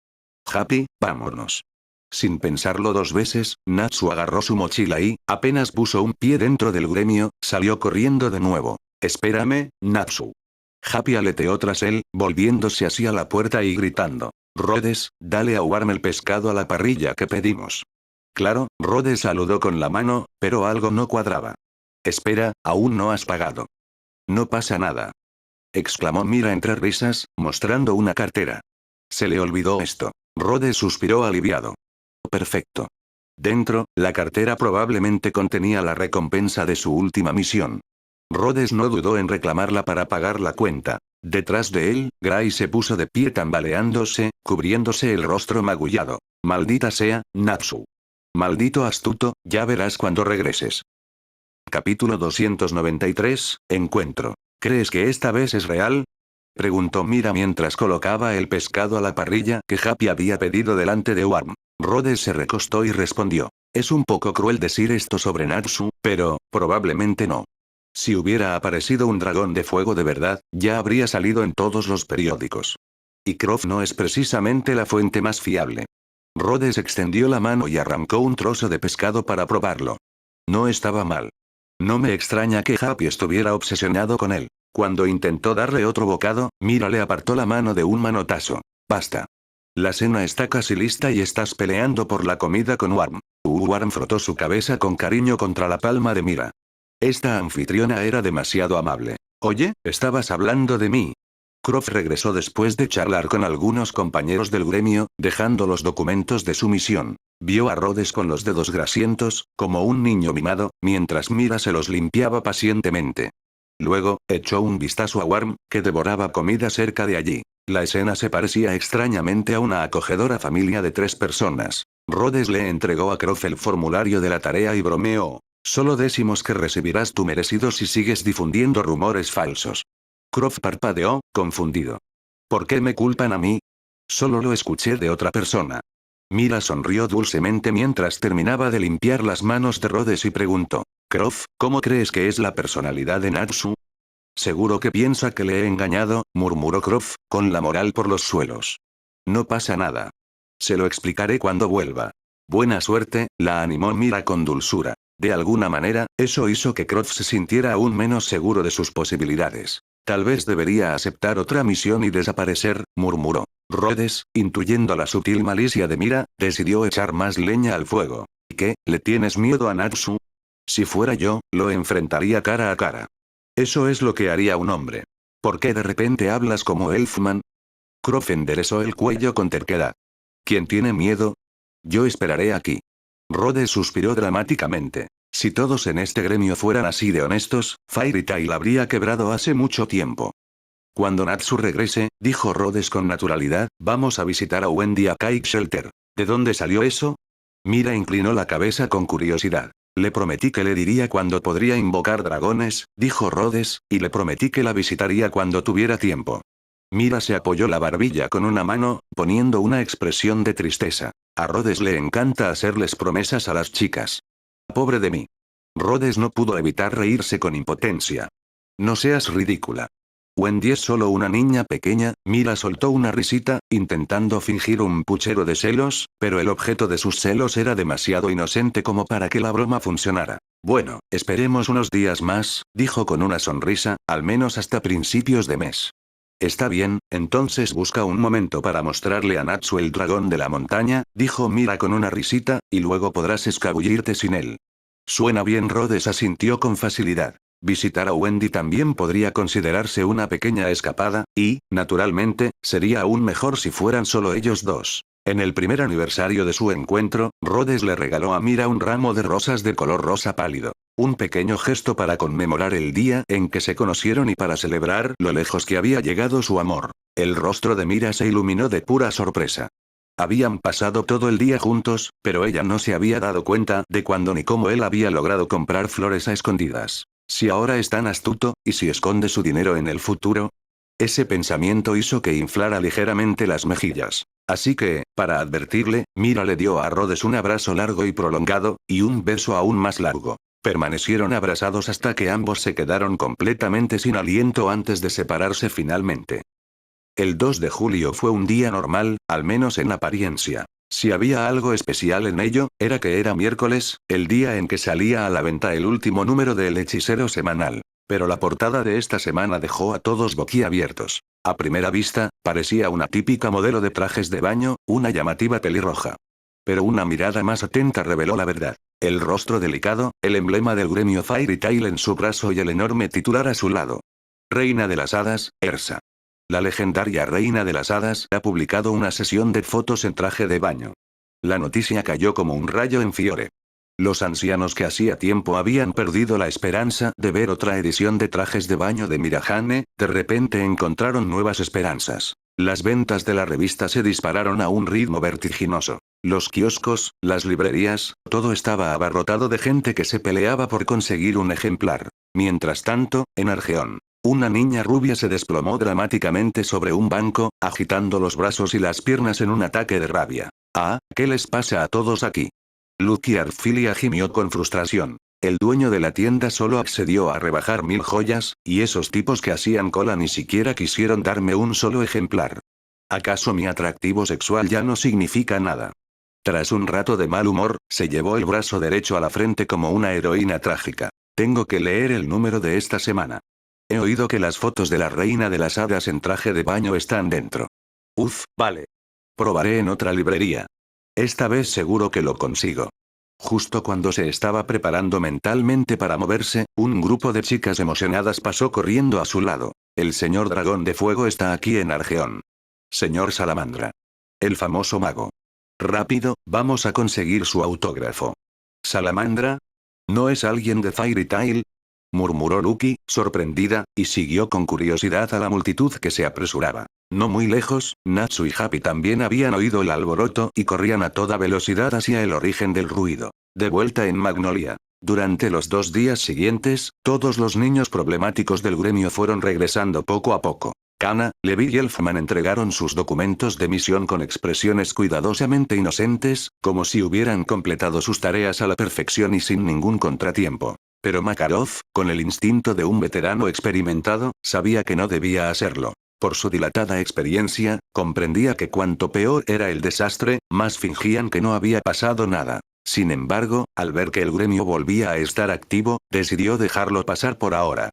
Happy, vámonos. Sin pensarlo 2 veces, Natsu agarró su mochila y, apenas puso un pie dentro del gremio, salió corriendo de nuevo. Espérame, Natsu. Happy aleteó tras él, volviéndose hacia la puerta y gritando. Rhodes, dale a ahuarme el pescado a la parrilla que pedimos. Claro, Rhodes saludó con la mano, pero algo no cuadraba. Espera, aún no has pagado. No pasa nada. exclamó Mira entre risas, mostrando una cartera. Se le olvidó esto. Rhodes suspiró aliviado. Perfecto. Dentro, la cartera probablemente contenía la recompensa de su última misión. Rhodes no dudó en reclamarla para pagar la cuenta. Detrás de él, Gray se puso de pie tambaleándose, cubriéndose el rostro magullado. Maldita sea, Natsu. Maldito astuto, ya verás cuando regreses. Capítulo 293, Encuentro. ¿Crees que esta vez es real? Preguntó Mira mientras colocaba el pescado a la parrilla que Happy había pedido delante de Warm. Rhodes se recostó y respondió. Es un poco cruel decir esto sobre Natsu, pero, probablemente no. Si hubiera aparecido un dragón de fuego de verdad, ya habría salido en todos los periódicos. Y Croft no es precisamente la fuente más fiable. Rhodes extendió la mano y arrancó un trozo de pescado para probarlo. No estaba mal. No me extraña que Happy estuviera obsesionado con él. Cuando intentó darle otro bocado, Mira le apartó la mano de un manotazo. Basta. La cena está casi lista y estás peleando por la comida con Warm. Warm frotó su cabeza con cariño contra la palma de Mira. Esta anfitriona era demasiado amable. Oye, ¿estabas hablando de mí? Croft regresó después de charlar con algunos compañeros del gremio, dejando los documentos de su misión. Vio a Rhodes con los dedos grasientos, como un niño mimado, mientras Mira se los limpiaba pacientemente. Luego, echó un vistazo a Warm, que devoraba comida cerca de allí. La escena se parecía extrañamente a una acogedora familia de 3 personas. Rhodes le entregó a Croft el formulario de la tarea y bromeó. Solo decimos que recibirás tu merecido si sigues difundiendo rumores falsos. Croft parpadeó, confundido. ¿Por qué me culpan a mí? Solo lo escuché de otra persona. Mira sonrió dulcemente mientras terminaba de limpiar las manos de Rhodes y preguntó. Croft, ¿cómo crees que es la personalidad de Natsu? Seguro que piensa que le he engañado, murmuró Croft, con la moral por los suelos. No pasa nada. Se lo explicaré cuando vuelva. Buena suerte, la animó Mira con dulzura. De alguna manera, eso hizo que Croft se sintiera aún menos seguro de sus posibilidades. Tal vez debería aceptar otra misión y desaparecer, murmuró. Rhodes, intuyendo la sutil malicia de Mira, decidió echar más leña al fuego. ¿Y qué, le tienes miedo a Natsu? Si fuera yo, lo enfrentaría cara a cara. Eso es lo que haría un hombre. ¿Por qué de repente hablas como Elfman? Croft enderezó el cuello con terquedad. ¿Quién tiene miedo? Yo esperaré aquí. Rhodes suspiró dramáticamente. Si todos en este gremio fueran así de honestos, Fairy Tail habría quebrado hace mucho tiempo. Cuando Natsu regrese, dijo Rhodes con naturalidad, vamos a visitar a Wendy a Kite Shelter. ¿De dónde salió eso? Mira inclinó la cabeza con curiosidad. Le prometí que le diría cuando podría invocar dragones, dijo Rhodes, y le prometí que la visitaría cuando tuviera tiempo. Mira se apoyó la barbilla con una mano, poniendo una expresión de tristeza. A Rhodes le encanta hacerles promesas a las chicas. Pobre de mí. Rhodes no pudo evitar reírse con impotencia. No seas ridícula. Wendy es solo una niña pequeña. Mira soltó una risita, intentando fingir un puchero de celos, pero el objeto de sus celos era demasiado inocente como para que la broma funcionara. Bueno, esperemos unos días más, dijo con una sonrisa, al menos hasta principios de mes. Está bien, entonces busca un momento para mostrarle a Natsu el dragón de la montaña, dijo Mira con una risita, y luego podrás escabullirte sin él. Suena bien. Rhodes asintió con facilidad. Visitar a Wendy también podría considerarse una pequeña escapada, y, naturalmente, sería aún mejor si fueran solo ellos dos. En el primer aniversario de su encuentro, Rhodes le regaló a Mira un ramo de rosas de color rosa pálido. Un pequeño gesto para conmemorar el día en que se conocieron y para celebrar lo lejos que había llegado su amor. El rostro de Mira se iluminó de pura sorpresa. Habían pasado todo el día juntos, pero ella no se había dado cuenta de cuándo ni cómo él había logrado comprar flores a escondidas. Si ahora es tan astuto, ¿y si esconde su dinero en el futuro? Ese pensamiento hizo que inflara ligeramente las mejillas. Así que, para advertirle, Mira le dio a Rhodes un abrazo largo y prolongado, y un beso aún más largo. Permanecieron abrazados hasta que ambos se quedaron completamente sin aliento antes de separarse finalmente. El 2 de julio fue un día normal, al menos en apariencia. Si había algo especial en ello, era que era miércoles, el día en que salía a la venta el último número de El Hechicero semanal. Pero la portada de esta semana dejó a todos boquiabiertos. A primera vista, parecía una típica modelo de trajes de baño, una llamativa pelirroja. Pero una mirada más atenta reveló la verdad. El rostro delicado, el emblema del gremio Fairy Tail en su brazo y el enorme titular a su lado. Reina de las Hadas, Ersa. La legendaria Reina de las Hadas ha publicado una sesión de fotos en traje de baño. La noticia cayó como un rayo en Fiore. Los ancianos que hacía tiempo habían perdido la esperanza de ver otra edición de trajes de baño de Mirahane, de repente encontraron nuevas esperanzas. Las ventas de la revista se dispararon a un ritmo vertiginoso. Los kioscos, las librerías, todo estaba abarrotado de gente que se peleaba por conseguir un ejemplar. Mientras tanto, en Argeón, una niña rubia se desplomó dramáticamente sobre un banco, agitando los brazos y las piernas en un ataque de rabia. Ah, ¿qué les pasa a todos aquí? Lucky Arfilia gimió con frustración. El dueño de la tienda solo accedió a rebajar 1000 joyas, y esos tipos que hacían cola ni siquiera quisieron darme un solo ejemplar. ¿Acaso mi atractivo sexual ya no significa nada? Tras un rato de mal humor, se llevó el brazo derecho a la frente como una heroína trágica. Tengo que leer el número de esta semana. He oído que las fotos de la Reina de las Hadas en traje de baño están dentro. Uf, vale. Probaré en otra librería. Esta vez seguro que lo consigo. Justo cuando se estaba preparando mentalmente para moverse, un grupo de chicas emocionadas pasó corriendo a su lado. El señor Dragón de Fuego está aquí en Argeón. Señor Salamandra. El famoso mago. Rápido, vamos a conseguir su autógrafo. ¿Salamandra? ¿No es alguien de Fairy Tail? Murmuró Lucky, sorprendida, y siguió con curiosidad a la multitud que se apresuraba. No muy lejos, Natsu y Happy también habían oído el alboroto y corrían a toda velocidad hacia el origen del ruido. De vuelta en Magnolia. Durante los 2 días siguientes, todos los niños problemáticos del gremio fueron regresando poco a poco. Kana, Levi y Elfman entregaron sus documentos de misión con expresiones cuidadosamente inocentes, como si hubieran completado sus tareas a la perfección y sin ningún contratiempo. Pero Makarov, con el instinto de un veterano experimentado, sabía que no debía hacerlo. Por su dilatada experiencia, comprendía que cuanto peor era el desastre, más fingían que no había pasado nada. Sin embargo, al ver que el gremio volvía a estar activo, decidió dejarlo pasar por ahora.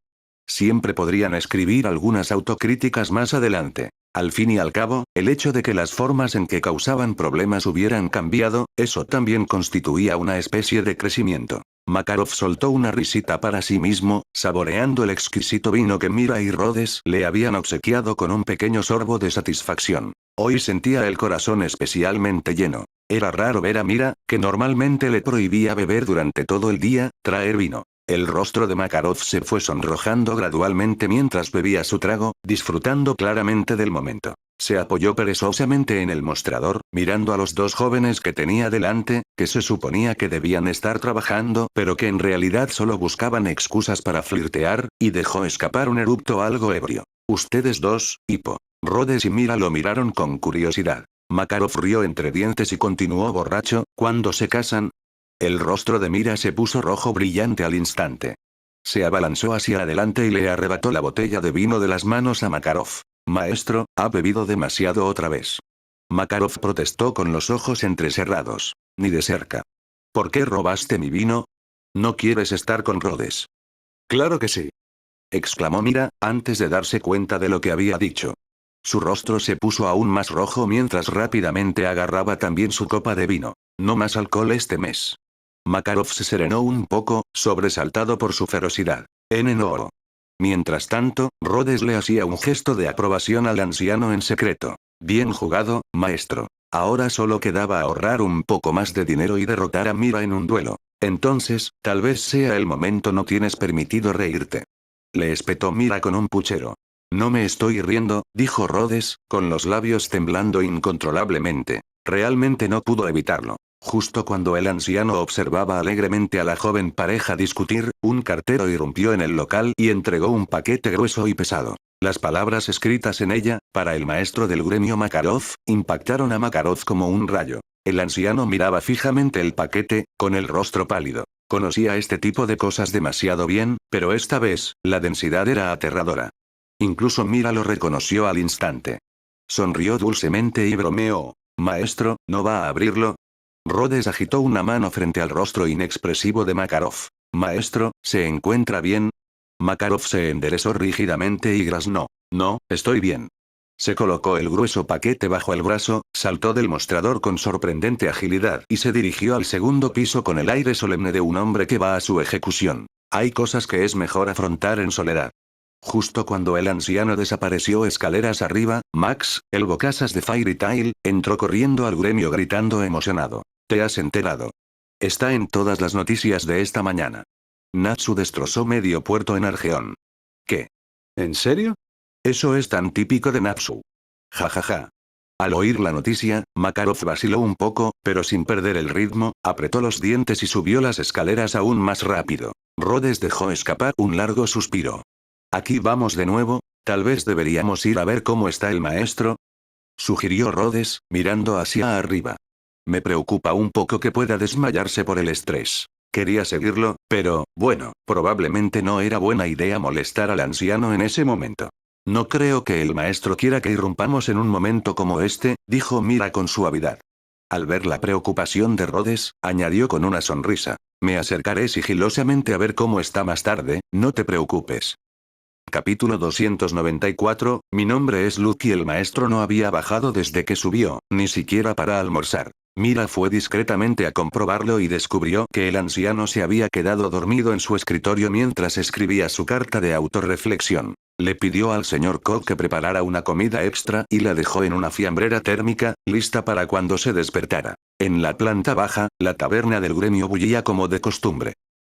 Siempre podrían escribir algunas autocríticas más adelante. Al fin y al cabo, el hecho de que las formas en que causaban problemas hubieran cambiado, eso también constituía una especie de crecimiento. Makarov soltó una risita para sí mismo, saboreando el exquisito vino que Mira y Rhodes le habían obsequiado con un pequeño sorbo de satisfacción. Hoy sentía el corazón especialmente lleno. Era raro ver a Mira, que normalmente le prohibía beber durante todo el día, traer vino. El rostro de Makarov se fue sonrojando gradualmente mientras bebía su trago, disfrutando claramente del momento. Se apoyó perezosamente en el mostrador, mirando a los 2 jóvenes que tenía delante, que se suponía que debían estar trabajando, pero que en realidad solo buscaban excusas para flirtear, y dejó escapar un eructo algo ebrio. Ustedes 2, hipo. Rhodes y Mira lo miraron con curiosidad. Makarov rió entre dientes y continuó borracho, ¿cuándo se casan? El rostro de Mira se puso rojo brillante al instante. Se abalanzó hacia adelante y le arrebató la botella de vino de las manos a Makarov. Maestro, ha bebido demasiado otra vez. Makarov protestó con los ojos entrecerrados. Ni de cerca. ¿Por qué robaste mi vino? ¿No quieres estar con Rhodes? Claro que sí. Exclamó Mira, antes de darse cuenta de lo que había dicho. Su rostro se puso aún más rojo mientras rápidamente agarraba también su copa de vino. No más alcohol este mes. Makarov se serenó un poco, sobresaltado por su ferocidad. No. Mientras tanto, Rhodes le hacía un gesto de aprobación al anciano en secreto. Bien jugado, maestro. Ahora solo quedaba ahorrar un poco más de dinero y derrotar a Mira en un duelo. Entonces, tal vez sea el momento, no tienes permitido reírte. Le espetó Mira con un puchero. No me estoy riendo, dijo Rhodes, con los labios temblando incontrolablemente. Realmente no pudo evitarlo. Justo cuando el anciano observaba alegremente a la joven pareja discutir, un cartero irrumpió en el local y entregó un paquete grueso y pesado. Las palabras escritas en ella, para el maestro del gremio Makarov, impactaron a Makarov como un rayo. El anciano miraba fijamente el paquete, con el rostro pálido. Conocía este tipo de cosas demasiado bien, pero esta vez, la densidad era aterradora. Incluso Mira lo reconoció al instante. Sonrió dulcemente y bromeó. Maestro, ¿no va a abrirlo? Rhodes agitó una mano frente al rostro inexpresivo de Makarov. Maestro, ¿se encuentra bien? Makarov se enderezó rígidamente y graznó. No, estoy bien. Se colocó el grueso paquete bajo el brazo, saltó del mostrador con sorprendente agilidad y se dirigió al segundo piso con el aire solemne de un hombre que va a su ejecución. Hay cosas que es mejor afrontar en soledad. Justo cuando el anciano desapareció escaleras arriba, Max, el bocazas de Fairy Tail, entró corriendo al gremio gritando emocionado. ¿Te has enterado? Está en todas las noticias de esta mañana. Natsu destrozó medio puerto en Argeón. ¿Qué? ¿En serio? Eso es tan típico de Natsu. Jajaja. Al oír la noticia, Makarov vaciló un poco, pero sin perder el ritmo, apretó los dientes y subió las escaleras aún más rápido. Rhodes dejó escapar un largo suspiro. Aquí vamos de nuevo, tal vez deberíamos ir a ver cómo está el maestro, sugirió Rhodes, mirando hacia arriba. Me preocupa un poco que pueda desmayarse por el estrés. Quería seguirlo, pero, bueno, probablemente no era buena idea molestar al anciano en ese momento. No creo que el maestro quiera que irrumpamos en un momento como este, dijo Mira con suavidad. Al ver la preocupación de Rhodes, añadió con una sonrisa. Me acercaré sigilosamente a ver cómo está más tarde, no te preocupes. Capítulo 294, mi nombre es Luke y el maestro no había bajado desde que subió, ni siquiera para almorzar. Mira fue discretamente a comprobarlo y descubrió que el anciano se había quedado dormido en su escritorio mientras escribía su carta de autorreflexión. Le pidió al señor Cobb que preparara una comida extra y la dejó en una fiambrera térmica, lista para cuando se despertara. En la planta baja, la taberna del gremio bullía como de costumbre.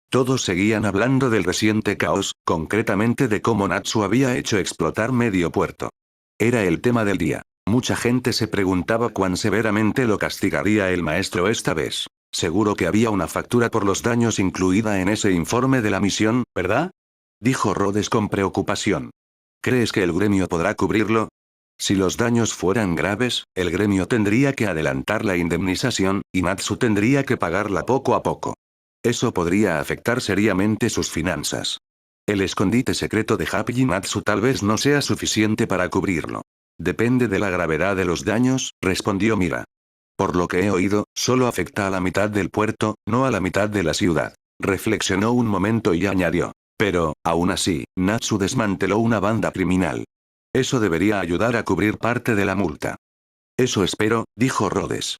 Todos seguían hablando del reciente caos, concretamente de cómo Natsu había hecho explotar medio puerto. Era el tema del día. Mucha gente se preguntaba cuán severamente lo castigaría el maestro esta vez. Seguro que había una factura por los daños incluida en ese informe de la misión, ¿verdad? Dijo Rhodes con preocupación. ¿Crees que el gremio podrá cubrirlo? Si los daños fueran graves, el gremio tendría que adelantar la indemnización, y Natsu tendría que pagarla poco a poco. Eso podría afectar seriamente sus finanzas. El escondite secreto de Happy Natsu tal vez no sea suficiente para cubrirlo. Depende de la gravedad de los daños, respondió Mira. Por lo que he oído, solo afecta a la mitad del puerto, no a la mitad de la ciudad. Reflexionó un momento y añadió. Pero, aún así, Natsu desmanteló una banda criminal. Eso debería ayudar a cubrir parte de la multa. Eso espero, dijo Rhodes.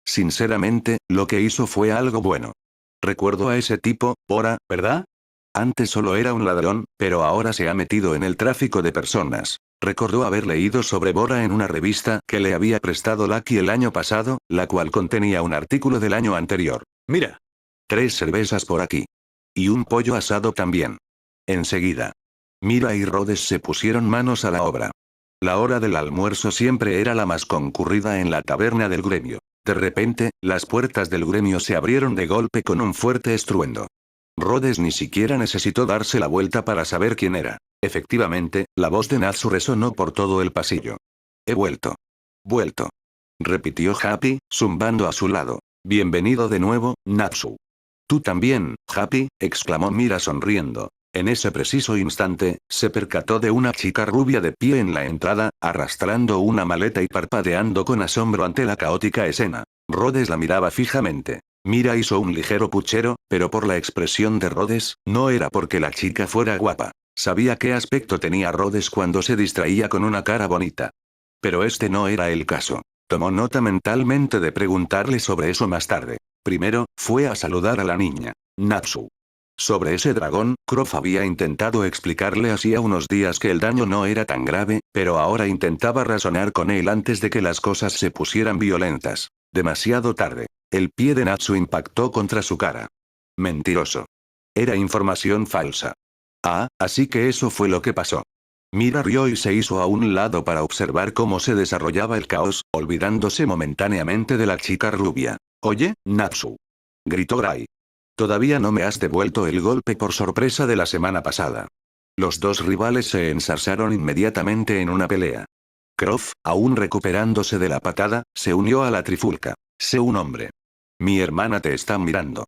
Sinceramente, lo que hizo fue algo bueno. Recuerdo a ese tipo, Bora, ¿verdad? Antes solo era un ladrón, pero ahora se ha metido en el tráfico de personas. Recordó haber leído sobre Bora en una revista que le había prestado Lucky el año pasado, la cual contenía un artículo del año anterior. Mira. 3 cervezas por aquí. Y un pollo asado también. Enseguida. Mira y Rhodes se pusieron manos a la obra. La hora del almuerzo siempre era la más concurrida en la taberna del gremio. De repente, las puertas del gremio se abrieron de golpe con un fuerte estruendo. Rhodes ni siquiera necesitó darse la vuelta para saber quién era. Efectivamente, la voz de Natsu resonó por todo el pasillo. He vuelto. Vuelto. Repitió Happy, zumbando a su lado. Bienvenido de nuevo, Natsu. Tú también, Happy, exclamó Mira sonriendo. En ese preciso instante, se percató de una chica rubia de pie en la entrada, arrastrando una maleta y parpadeando con asombro ante la caótica escena. Rhodes la miraba fijamente. Mira hizo un ligero puchero, pero por la expresión de Rhodes, no era porque la chica fuera guapa. Sabía qué aspecto tenía Rhodes cuando se distraía con una cara bonita. Pero este no era el caso. Tomó nota mentalmente de preguntarle sobre eso más tarde. Primero, fue a saludar a la niña, Natsu. Sobre ese dragón, Croft había intentado explicarle hacía unos días que el daño no era tan grave, pero ahora intentaba razonar con él antes de que las cosas se pusieran violentas. Demasiado tarde. El pie de Natsu impactó contra su cara. Mentiroso. Era información falsa. Ah, así que eso fue lo que pasó. Mira rió y se hizo a un lado para observar cómo se desarrollaba el caos, olvidándose momentáneamente de la chica rubia. Oye, Natsu. Gritó Gray. Todavía no me has devuelto el golpe por sorpresa de la semana pasada. Los dos rivales se ensarzaron inmediatamente en una pelea. Croft, aún recuperándose de la patada, se unió a la trifulca. Sé un hombre. Mi hermana te está mirando.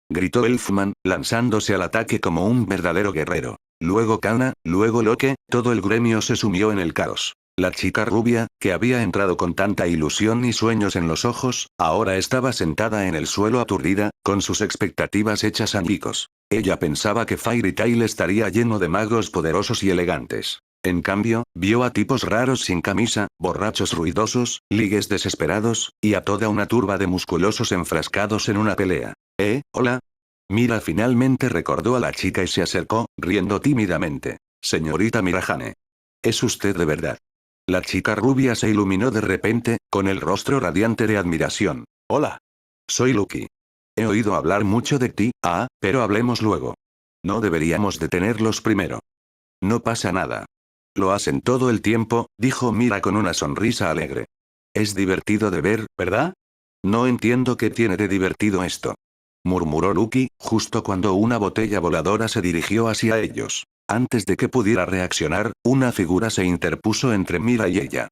Gritó Elfman, lanzándose al ataque como un verdadero guerrero. Luego Kana, luego Locke, todo el gremio se sumió en el caos. La chica rubia, que había entrado con tanta ilusión y sueños en los ojos, ahora estaba sentada en el suelo aturdida, con sus expectativas hechas añicos. Ella pensaba que Fairy Tail estaría lleno de magos poderosos y elegantes. En cambio, vio a tipos raros sin camisa, borrachos ruidosos, ligues desesperados, y a toda una turba de musculosos enfrascados en una pelea. Hola. Mira finalmente recordó a la chica y se acercó, riendo tímidamente. Señorita Mirahane. ¿Es usted de verdad? La chica rubia se iluminó de repente, con el rostro radiante de admiración. Hola. Soy Lucky. He oído hablar mucho de ti, pero hablemos luego. No deberíamos detenerlos primero. No pasa nada. Lo hacen todo el tiempo, dijo Mira con una sonrisa alegre. Es divertido de ver, ¿verdad? No entiendo qué tiene de divertido esto. Murmuró Lucky, justo cuando una botella voladora se dirigió hacia ellos. Antes de que pudiera reaccionar, una figura se interpuso entre Mira y ella.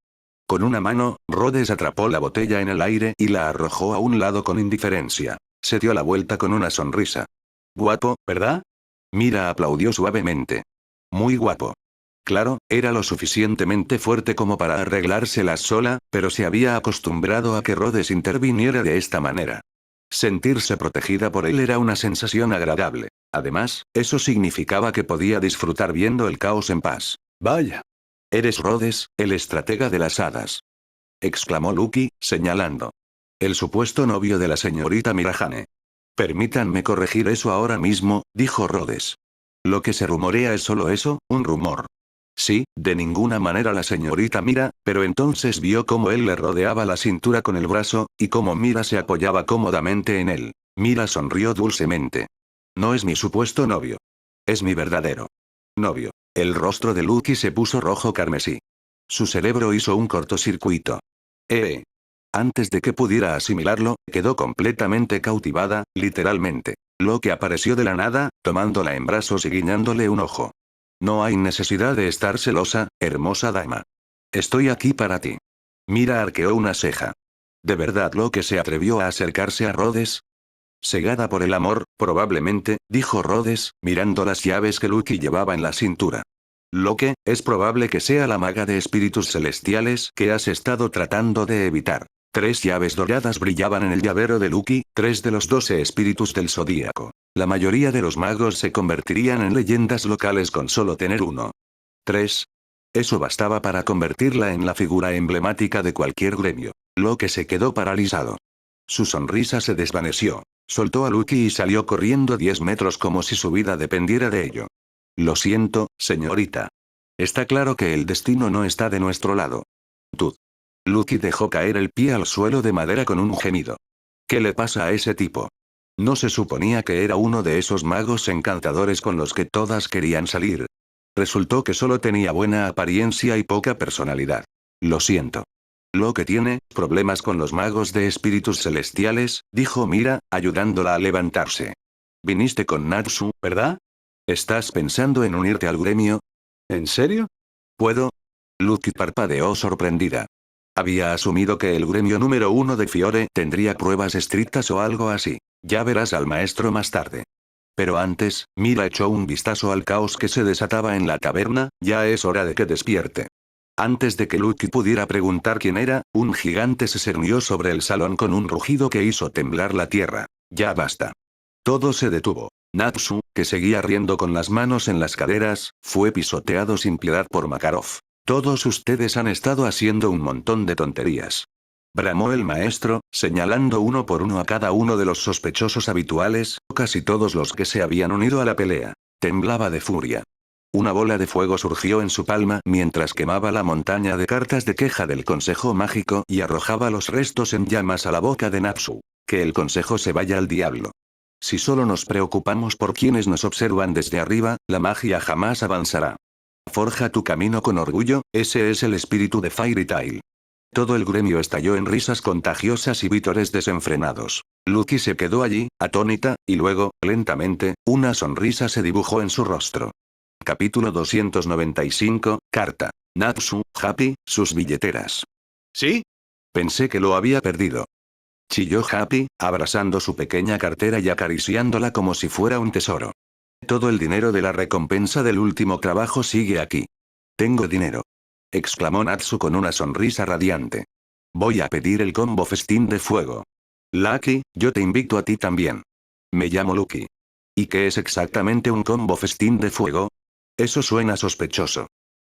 Con una mano, Rhodes atrapó la botella en el aire y la arrojó a un lado con indiferencia. Se dio la vuelta con una sonrisa. Guapo, ¿verdad? Mira aplaudió suavemente. Muy guapo. Claro, era lo suficientemente fuerte como para arreglárselas sola, pero se había acostumbrado a que Rhodes interviniera de esta manera. Sentirse protegida por él era una sensación agradable. Además, eso significaba que podía disfrutar viendo el caos en paz. Vaya. Eres Rhodes, el estratega de las hadas. Exclamó Lucky, señalando. El supuesto novio de la señorita Mirahane. Permítanme corregir eso ahora mismo, dijo Rhodes. Lo que se rumorea es solo eso, un rumor. Sí, de ninguna manera la señorita Mira, pero entonces vio cómo él le rodeaba la cintura con el brazo, y cómo Mira se apoyaba cómodamente en él. Mira sonrió dulcemente. No es mi supuesto novio. Es mi verdadero novio. El rostro de Lucky se puso rojo carmesí. Su cerebro hizo un cortocircuito. Antes de que pudiera asimilarlo, quedó completamente cautivada, literalmente. Loki apareció de la nada, tomándola en brazos y guiñándole un ojo. No hay necesidad de estar celosa, hermosa dama. Estoy aquí para ti. Mira arqueó una ceja. ¿De verdad Loki se atrevió a acercarse a Rhodes? Cegada por el amor, probablemente, dijo Rhodes, mirando las llaves que Lucky llevaba en la cintura. Loki, es probable que sea la maga de espíritus celestiales que has estado tratando de evitar. 3 llaves doradas brillaban en el llavero de Lucky, 3 de los 12 espíritus del zodíaco. La mayoría de los magos se convertirían en leyendas locales con solo tener uno. 3. Eso bastaba para convertirla en la figura emblemática de cualquier gremio. Loki se quedó paralizado. Su sonrisa se desvaneció. Soltó a Lucky y salió corriendo 10 metros como si su vida dependiera de ello. Lo siento, señorita. Está claro que el destino no está de nuestro lado. Tú. Lucky dejó caer el pie al suelo de madera con un gemido. ¿Qué le pasa a ese tipo? ¿No se suponía que era uno de esos magos encantadores con los que todas querían salir? Resultó que solo tenía buena apariencia y poca personalidad. Lo siento. Lo que tiene, problemas con los magos de espíritus celestiales, dijo Mira, ayudándola a levantarse. Viniste con Natsu, ¿verdad? ¿Estás pensando en unirte al gremio? ¿En serio? ¿Puedo? Lucky parpadeó sorprendida. Había asumido que el gremio número 1 de Fiore tendría pruebas estrictas o algo así. Ya verás al maestro más tarde. Pero antes, Mira echó un vistazo al caos que se desataba en la taberna, ya es hora de que despierte. Antes de que Lucky pudiera preguntar quién era, un gigante se cernió sobre el salón con un rugido que hizo temblar la tierra. Ya basta. Todo se detuvo. Natsu, que seguía riendo con las manos en las caderas, fue pisoteado sin piedad por Makarov. Todos ustedes han estado haciendo un montón de tonterías. Bramó el maestro, señalando uno por uno a cada uno de los sospechosos habituales, casi todos los que se habían unido a la pelea. Temblaba de furia. Una bola de fuego surgió en su palma mientras quemaba la montaña de cartas de queja del Consejo Mágico y arrojaba los restos en llamas a la boca de Natsu. Que el Consejo se vaya al diablo. Si solo nos preocupamos por quienes nos observan desde arriba, la magia jamás avanzará. Forja tu camino con orgullo, ese es el espíritu de Fairy Tail. Todo el gremio estalló en risas contagiosas y vítores desenfrenados. Lucky se quedó allí, atónita, y luego, lentamente, una sonrisa se dibujó en su rostro. Capítulo 295, carta. Natsu, Happy, sus billeteras. ¿Sí? Pensé que lo había perdido. Chilló Happy, abrazando su pequeña cartera y acariciándola como si fuera un tesoro. Todo el dinero de la recompensa del último trabajo sigue aquí. Tengo dinero. Exclamó Natsu con una sonrisa radiante. Voy a pedir el combo festín de fuego. Lucky, yo te invito a ti también. Me llamo Lucky. ¿Y qué es exactamente un combo festín de fuego? Eso suena sospechoso.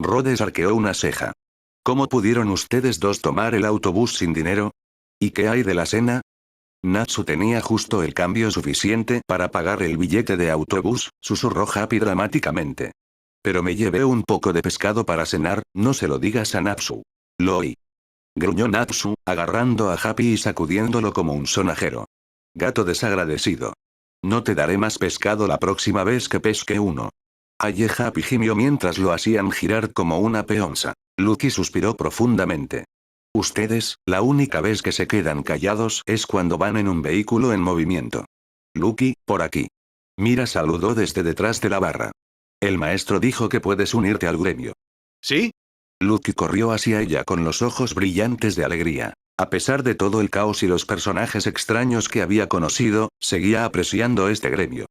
Rhodes arqueó una ceja. ¿Cómo pudieron ustedes dos tomar el autobús sin dinero? ¿Y qué hay de la cena? Natsu tenía justo el cambio suficiente para pagar el billete de autobús, susurró Happy dramáticamente. Pero me llevé un poco de pescado para cenar, no se lo digas a Natsu. Lo oí. Gruñó Natsu, agarrando a Happy y sacudiéndolo como un sonajero. Gato desagradecido. No te daré más pescado la próxima vez que pesque uno. Aye Happy gimió mientras lo hacían girar como una peonza. Lucky suspiró profundamente. Ustedes, la única vez que se quedan callados es cuando van en un vehículo en movimiento. Lucky, por aquí. Mira saludó desde detrás de la barra. El maestro dijo que puedes unirte al gremio. ¿Sí? Lucky corrió hacia ella con los ojos brillantes de alegría. A pesar de todo el caos y los personajes extraños que había conocido, seguía apreciando este gremio.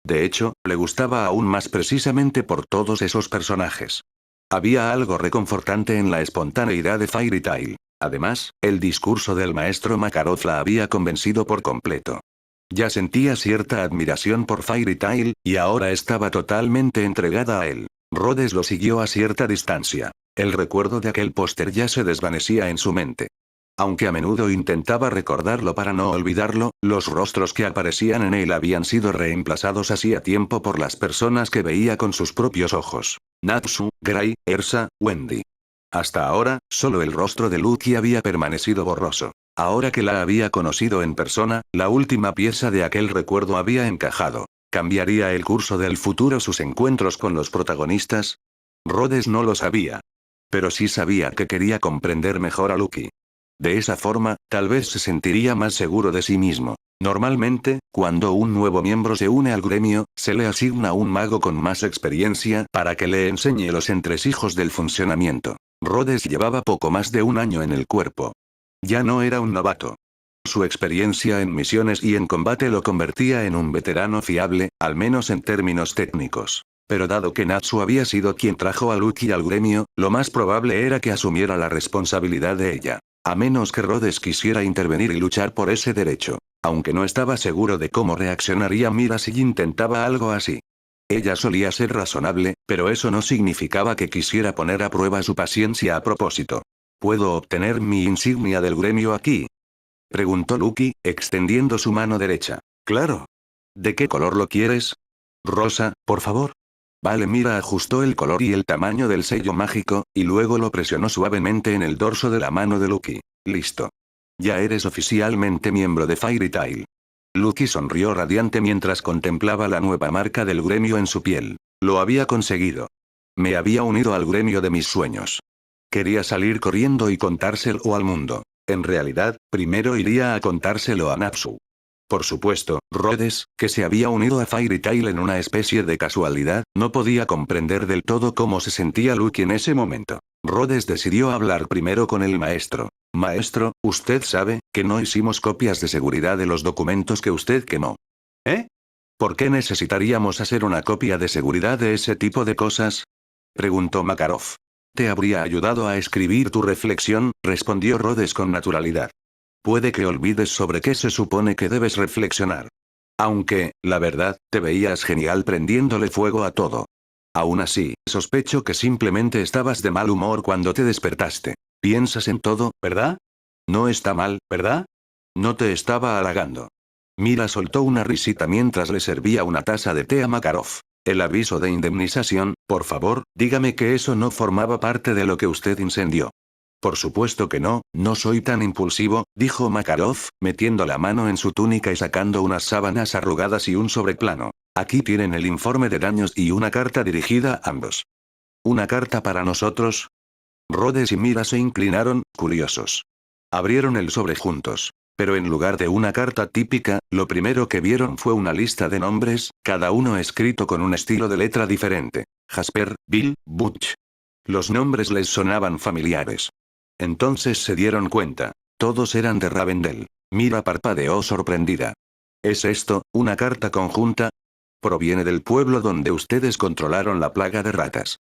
De hecho, le gustaba aún más precisamente por todos esos personajes. Había algo reconfortante en la espontaneidad de Fairy Tail. Además, el discurso del maestro Makarov la había convencido por completo. Ya sentía cierta admiración por Fairy Tail, y ahora estaba totalmente entregada a él. Rhodes lo siguió a cierta distancia. El recuerdo de aquel póster ya se desvanecía en su mente. Aunque a menudo intentaba recordarlo para no olvidarlo, los rostros que aparecían en él habían sido reemplazados hacía tiempo por las personas que veía con sus propios ojos. Natsu, Gray, Ersa, Wendy. Hasta ahora, solo el rostro de Lucky había permanecido borroso. Ahora que la había conocido en persona, la última pieza de aquel recuerdo había encajado. ¿Cambiaría el curso del futuro sus encuentros con los protagonistas? Rhodes no lo sabía. Pero sí sabía que quería comprender mejor a Lucky. De esa forma, tal vez se sentiría más seguro de sí mismo. Normalmente, cuando un nuevo miembro se une al gremio, se le asigna un mago con más experiencia para que le enseñe los entresijos del funcionamiento. Rhodes llevaba poco más de un año en el cuerpo. Ya no era un novato. Su experiencia en misiones y en combate lo convertía en un veterano fiable, al menos en términos técnicos. Pero dado que Natsu había sido quien trajo a Lucky al gremio, lo más probable era que asumiera la responsabilidad de ella. A menos que Rhodes quisiera intervenir y luchar por ese derecho. Aunque no estaba seguro de cómo reaccionaría Mira si intentaba algo así. Ella solía ser razonable, pero eso no significaba que quisiera poner a prueba su paciencia a propósito. ¿Puedo obtener mi insignia del gremio aquí?, preguntó Lucky, extendiendo su mano derecha. Claro. ¿De qué color lo quieres? Rosa, por favor. Vale, Mira ajustó el color y el tamaño del sello mágico, y luego lo presionó suavemente en el dorso de la mano de Lucky. Listo. Ya eres oficialmente miembro de Fairy Tail. Lucky sonrió radiante mientras contemplaba la nueva marca del gremio en su piel. Lo había conseguido. Me había unido al gremio de mis sueños. Quería salir corriendo y contárselo al mundo. En realidad, primero iría a contárselo a Natsu. Por supuesto, Rhodes, que se había unido a Fairy Tail en una especie de casualidad, no podía comprender del todo cómo se sentía Lucky en ese momento. Rhodes decidió hablar primero con el maestro. Maestro, usted sabe, que no hicimos copias de seguridad de los documentos que usted quemó. ¿Eh? ¿Por qué necesitaríamos hacer una copia de seguridad de ese tipo de cosas?, preguntó Makarov. Te habría ayudado a escribir tu reflexión, respondió Rhodes con naturalidad. Puede que olvides sobre qué se supone que debes reflexionar. Aunque, la verdad, te veías genial prendiéndole fuego a todo. Aún así, sospecho que simplemente estabas de mal humor cuando te despertaste. Piensas en todo, ¿verdad? No está mal, ¿verdad? No te estaba halagando. Mira soltó una risita mientras le servía una taza de té a Makarov. El aviso de indemnización, por favor, dígame que eso no formaba parte de lo que usted incendió. Por supuesto que no, no soy tan impulsivo, dijo Makarov, metiendo la mano en su túnica y sacando unas sábanas arrugadas y un sobreplano. Aquí tienen el informe de daños y una carta dirigida a ambos. ¿Una carta para nosotros? Rhodes y Mira se inclinaron, curiosos. Abrieron el sobre juntos. Pero en lugar de una carta típica, lo primero que vieron fue una lista de nombres, cada uno escrito con un estilo de letra diferente. Jasper, Bill, Butch. Los nombres les sonaban familiares. Entonces se dieron cuenta. Todos eran de Ravendell. Mira parpadeó sorprendida. ¿Es esto, una carta conjunta? Proviene del pueblo donde ustedes controlaron la plaga de ratas.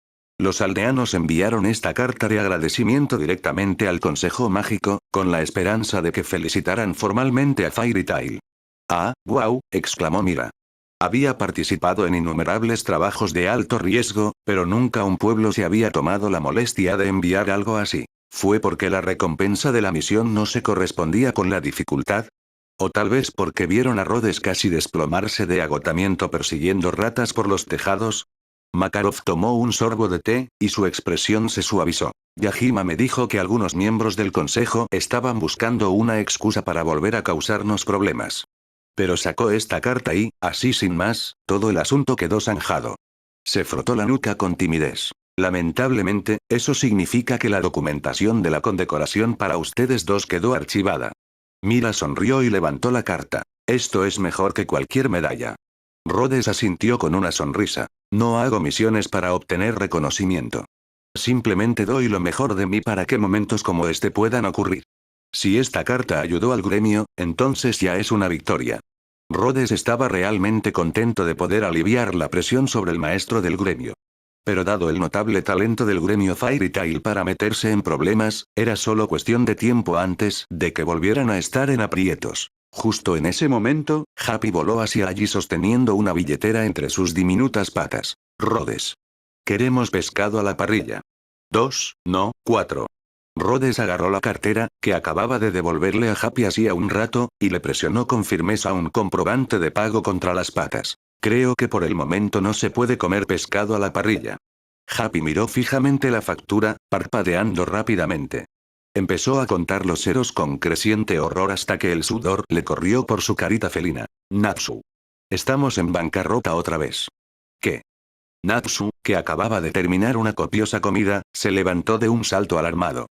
Los aldeanos enviaron esta carta de agradecimiento directamente al Consejo Mágico, con la esperanza de que felicitaran formalmente a Fairy Tail. Ah, wow, exclamó Mira. Había participado en innumerables trabajos de alto riesgo, pero nunca un pueblo se había tomado la molestia de enviar algo así. ¿Fue porque la recompensa de la misión no se correspondía con la dificultad? ¿O tal vez porque vieron a Rhodes casi desplomarse de agotamiento persiguiendo ratas por los tejados? Makarov tomó un sorbo de té, y su expresión se suavizó. Yajima me dijo que algunos miembros del consejo estaban buscando una excusa para volver a causarnos problemas. Pero sacó esta carta y, así sin más, todo el asunto quedó zanjado. Se frotó la nuca con timidez. Lamentablemente, eso significa que la documentación de la condecoración para ustedes dos quedó archivada. Mira sonrió y levantó la carta. Esto es mejor que cualquier medalla. Rhodes asintió con una sonrisa. No hago misiones para obtener reconocimiento. Simplemente doy lo mejor de mí para que momentos como este puedan ocurrir. Si esta carta ayudó al gremio, entonces ya es una victoria. Rhodes estaba realmente contento de poder aliviar la presión sobre el maestro del gremio. Pero dado el notable talento del gremio Fairy Tail para meterse en problemas, era solo cuestión de tiempo antes de que volvieran a estar en aprietos. Justo en ese momento, Happy voló hacia allí sosteniendo una billetera entre sus diminutas patas. Rhodes. Queremos pescado a la parrilla. 2, no, 4. Rhodes agarró la cartera, que acababa de devolverle a Happy hacía un rato, y le presionó con firmeza un comprobante de pago contra las patas. Creo que por el momento no se puede comer pescado a la parrilla. Happy miró fijamente la factura, parpadeando rápidamente. Empezó a contar los ceros con creciente horror hasta que el sudor le corrió por su carita felina. Natsu. Estamos en bancarrota otra vez. ¿Qué? Natsu, que acababa de terminar una copiosa comida, se levantó de un salto alarmado.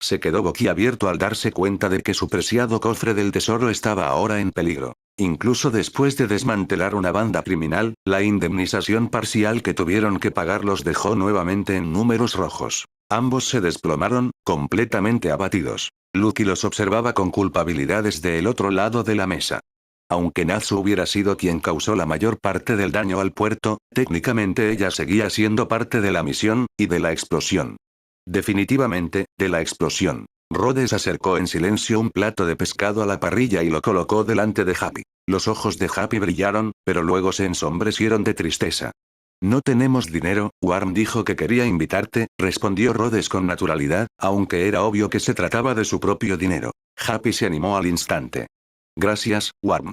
Se quedó boquiabierto al darse cuenta de que su preciado cofre del tesoro estaba ahora en peligro. Incluso después de desmantelar una banda criminal, la indemnización parcial que tuvieron que pagar los dejó nuevamente en números rojos. Ambos se desplomaron, completamente abatidos. Lucky los observaba con culpabilidad desde el otro lado de la mesa. Aunque Natsu hubiera sido quien causó la mayor parte del daño al puerto, técnicamente ella seguía siendo parte de la misión, y de la explosión. Definitivamente, de la explosión. Rhodes acercó en silencio un plato de pescado a la parrilla y lo colocó delante de Happy. Los ojos de Happy brillaron, pero luego se ensombrecieron de tristeza. No tenemos dinero, Warm dijo que quería invitarte, respondió Rhodes con naturalidad, aunque era obvio que se trataba de su propio dinero. Happy se animó al instante. Gracias, Warm.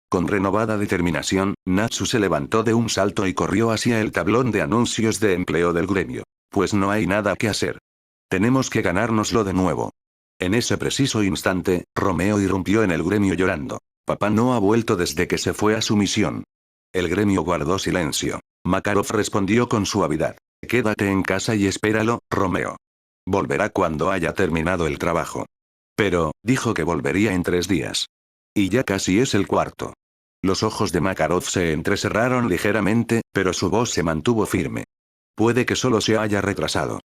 Con renovada determinación, Natsu se levantó de un salto y corrió hacia el tablón de anuncios de empleo del gremio. Pues no hay nada que hacer. Tenemos que ganárnoslo de nuevo. En ese preciso instante, Romeo irrumpió en el gremio llorando. Papá no ha vuelto desde que se fue a su misión. El gremio guardó silencio. Makarov respondió con suavidad. Quédate en casa y espéralo, Romeo. Volverá cuando haya terminado el trabajo. Pero, dijo que volvería en 3 días. Y ya casi es el cuarto. Los ojos de Makarov se entrecerraron ligeramente, pero su voz se mantuvo firme. Puede que solo se haya retrasado.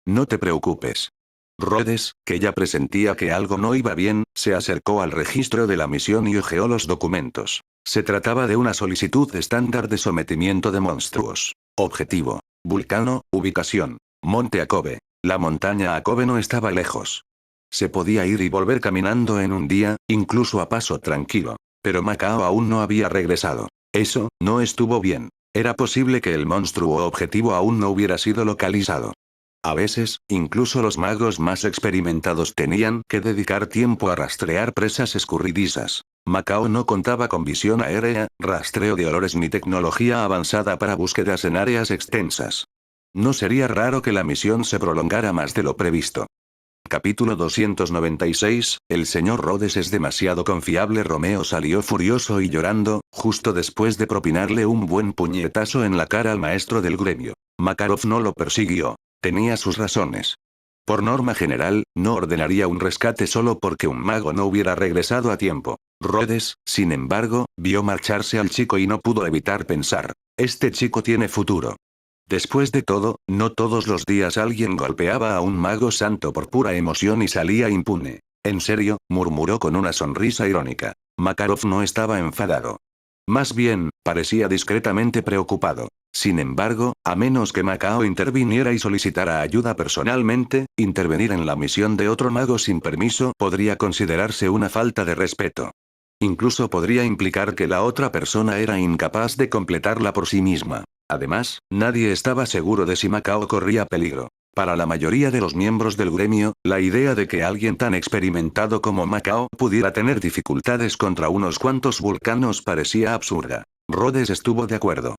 No te preocupes. Rhodes, que ya presentía que algo no iba bien, se acercó al registro de la misión y hojeó los documentos. Se trataba de una solicitud estándar de sometimiento de monstruos. Objetivo. Vulcano, ubicación. Monte Akobe. La montaña Akobe no estaba lejos. Se podía ir y volver caminando en un día, incluso a paso tranquilo. Pero Macao aún no había regresado. Eso, no estuvo bien. Era posible que el monstruo objetivo aún no hubiera sido localizado. A veces, incluso los magos más experimentados tenían que dedicar tiempo a rastrear presas escurridizas. Macao no contaba con visión aérea, rastreo de olores ni tecnología avanzada para búsquedas en áreas extensas. No sería raro que la misión se prolongara más de lo previsto. Capítulo 296, el señor Rhodes es demasiado confiable. Romeo salió furioso y llorando, justo después de propinarle un buen puñetazo en la cara al maestro del gremio. Makarov no lo persiguió. Tenía sus razones. Por norma general, no ordenaría un rescate solo porque un mago no hubiera regresado a tiempo. Rhodes, sin embargo, vio marcharse al chico y no pudo evitar pensar. Este chico tiene futuro. Después de todo, no todos los días alguien golpeaba a un mago santo por pura emoción y salía impune. En serio, murmuró con una sonrisa irónica. Makarov no estaba enfadado. Más bien, parecía discretamente preocupado. Sin embargo, a menos que Macao interviniera y solicitara ayuda personalmente, intervenir en la misión de otro mago sin permiso podría considerarse una falta de respeto. Incluso podría implicar que la otra persona era incapaz de completarla por sí misma. Además, nadie estaba seguro de si Macao corría peligro. Para la mayoría de los miembros del gremio, la idea de que alguien tan experimentado como Macao pudiera tener dificultades contra unos cuantos vulcanos parecía absurda. Rhodes estuvo de acuerdo.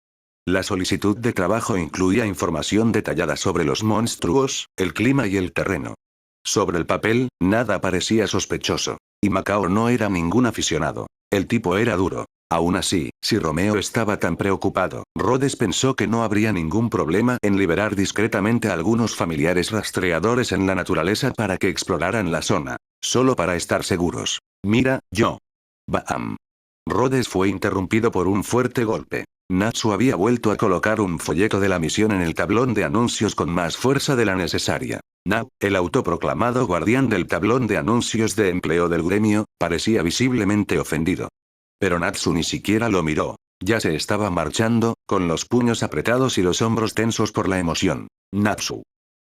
La solicitud de trabajo incluía información detallada sobre los monstruos, el clima y el terreno. Sobre el papel, nada parecía sospechoso. Y Macao no era ningún aficionado. El tipo era duro. Aún así, si Romeo estaba tan preocupado, Rhodes pensó que no habría ningún problema en liberar discretamente a algunos familiares rastreadores en la naturaleza para que exploraran la zona. Solo para estar seguros. Mira, yo. Bam. Rhodes fue interrumpido por un fuerte golpe. Natsu había vuelto a colocar un folleto de la misión en el tablón de anuncios con más fuerza de la necesaria. Nao, el autoproclamado guardián del tablón de anuncios de empleo del gremio, parecía visiblemente ofendido. Pero Natsu ni siquiera lo miró. Ya se estaba marchando, con los puños apretados y los hombros tensos por la emoción. Natsu.